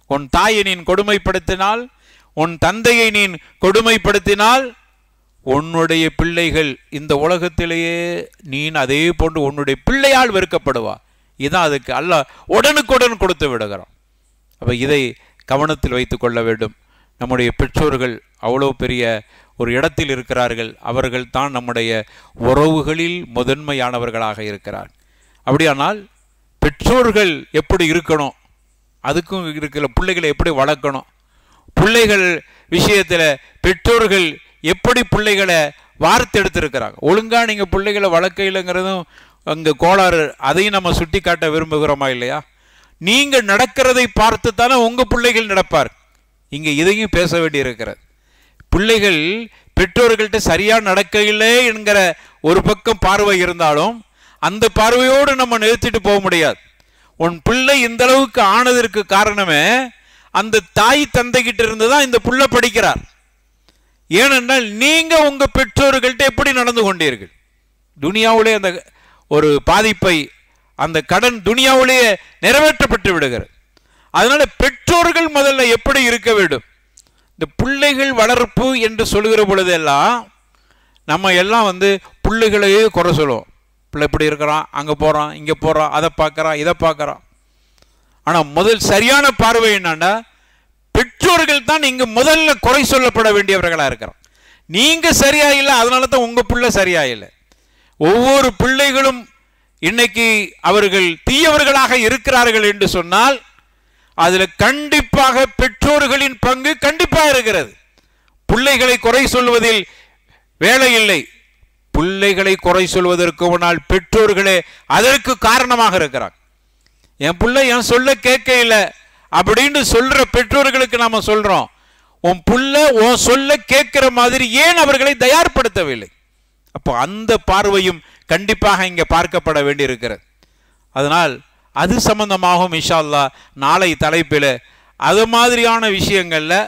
உன் தாயை நீ கொடுமைப்படுத்தினால், உன் தந்தையை நீ கொடுமைப்படுத்தினால், உன்னுடைய பிள்ளைகள் இந்த உலகத்திலேயே நீ அதே போன்று உன்னுடைய பிள்ளையால் வெறுக்கப்படுவா. இதான் அதுக்கு அல்லாஹ் உடனுக்குடன் கொடுத்து விடுகிறான். அப்போ இதை கவனத்தில் வைத்து கொள்ள வேண்டும். நம்முடைய பெற்றோர்கள் அவ்வளோ பெரிய ஒரு இடத்தில் இருக்கிறார்கள். அவர்கள் தான் நம்முடைய உறவுகளில் முதன்மையானவர்களாக இருக்கிறார். அப்படியானால் பெற்றோர்கள் எப்படி இருக்கணும், அதுக்கும் இருக்கிற பிள்ளைகளை எப்படி வளர்க்கணும், பிள்ளைகள் விஷயத்தில் பெற்றோர்கள் எப்படி பிள்ளைகளை வார்த்தெடுத்திருக்கிறாங்க. ஒழுங்காக நீங்கள் பிள்ளைகளை வளர்க்க இல்லைங்கிறதும் அங்கே கோளாறு. அதையும் நம்ம சுட்டி காட்ட விரும்புகிறோமா இல்லையா? நீங்கள் நடக்கிறதை பார்த்து தானே உங்கள் பிள்ளைகள் நடப்பார். இங்கே இதையும் பேச வேண்டி இருக்கிறது. பிள்ளைகள் பெற்றோர்கள்ட்ட சரியாக நடக்க இல்லை என்கிற ஒரு பக்கம் பார்வை இருந்தாலும் அந்த பார்வையோடு நம்ம நிறுத்திட்டு போக முடியாது. உன் பிள்ளை இந்த அளவுக்கு ஆனதற்கு காரணமே அந்த தாய் தந்தைகிட்ட இருந்து தான் இந்த புள்ள படிக்கிறார். ஏனென்றால் நீங்க உங்க பெற்றோர்கள்ட்ட எப்படி நடந்து கொண்டீர்கள், துனியாவிலே அந்த ஒரு பாதிப்பை அந்த கடன் துனியாவிலேயே நிறைவேற்றப்பட்டு விடுகிறது. அதனால பெற்றோர்கள் முதல்ல எப்படி இருக்க வேண்டும். இந்த பிள்ளைகள் வளர்ப்பு என்று சொல்கிற பொழுதெல்லாம் நம்ம எல்லாம் பிள்ளைகளையே குறை சொல்லுவோம். பிள்ளை இப்படி இருக்கிறான், அங்கே போகிறான், இங்கே போகிறான், அதை பார்க்குறான், இதை பார்க்குறான். ஆனால் முதல் சரியான பார்வை என்னன்னா, பெற்றோர்கள் தான் இங்கே முதல்ல குறை சொல்லப்பட வேண்டியவர்களாக இருக்கிறோம். நீங்கள் சரியா இல்லை, அதனால தான் உங்கள் பிள்ளை சரியா இல்லை. ஒவ்வொரு பிள்ளைகளும் இன்னைக்கு அவர்கள் தீயவர்களாக இருக்கிறார்கள் என்று சொன்னால் அதில் கண்டிப்பாக பெற்றோர்களின் பங்கு கண்டிப்பாக இருக்கிறது. பிள்ளைகளை குறை சொல்வதில் வேலை இல்லை. பிள்ளைகளை குறை சொல்வதற்கு முன்னால் பெற்றோர்களே அதற்கு காரணமாக இருக்கிறார். என் பிள்ளை என் சொல்ல கேட்க இல்லை அப்படின்னு சொல்ற பெற்றோர்களுக்கு நாம சொல்றோம், உன் பிள்ளை உன் சொல்ல கேட்கிற மாதிரி ஏன் அவர்களை தயார்படுத்தவில்லை? அப்போ அந்த பார்வையும் கண்டிப்பாக இங்கே பார்க்கப்பட வேண்டியிருக்கிறது. அதனால் அது சம்பந்தமாகவும் இன்ஷா அல்லாஹ் நாளை தலைப்பில் அது மாதிரியான விஷயங்களில்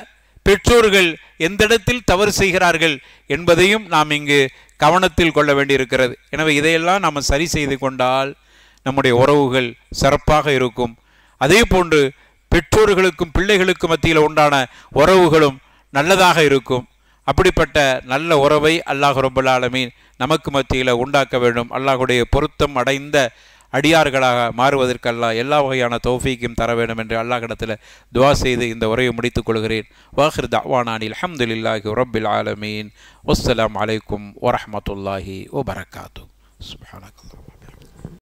பெற்றோர்கள் எந்த இடத்தில் தவறு செய்கிறார்கள் என்பதையும் நாம் இங்கு கவனத்தில் கொள்ள வேண்டியிருக்கிறது. எனவே இதையெல்லாம் நாம் சரி செய்து கொண்டால் நம்முடைய உறவுகள் சிறப்பாக இருக்கும். அதே போன்று பெற்றோர்களுக்கும் பிள்ளைகளுக்கும் மத்தியில் உண்டான உறவுகளும் நல்லதாக இருக்கும். அப்படிப்பட்ட நல்ல உறவை அல்லாஹ் ரப்பல் ஆலமீன் நமக்கு மத்தியில் உண்டாக்க வேண்டும். அல்லாஹுடைய பொருத்தம் அடைந்த அடியார்களாக மாறுவதற்கு அல்லாஹ் எல்லா வகையான தௌஃபீக்கும் தர வேண்டும் என்று அல்லாஹ்விடத்தில் துஆ செய்து இந்த உரையை முடித்துக் கொள்கிறேன். வாஹிர் தஅவானானி அல்ஹம்துலில்லாஹி ரப்பில் ஆலமீன். வஸ்ஸலாமு அலைக்கும் வரஹ்மத்துல்லாஹி வபரகாத்துஹு. சுப்ஹானல்லாஹ்.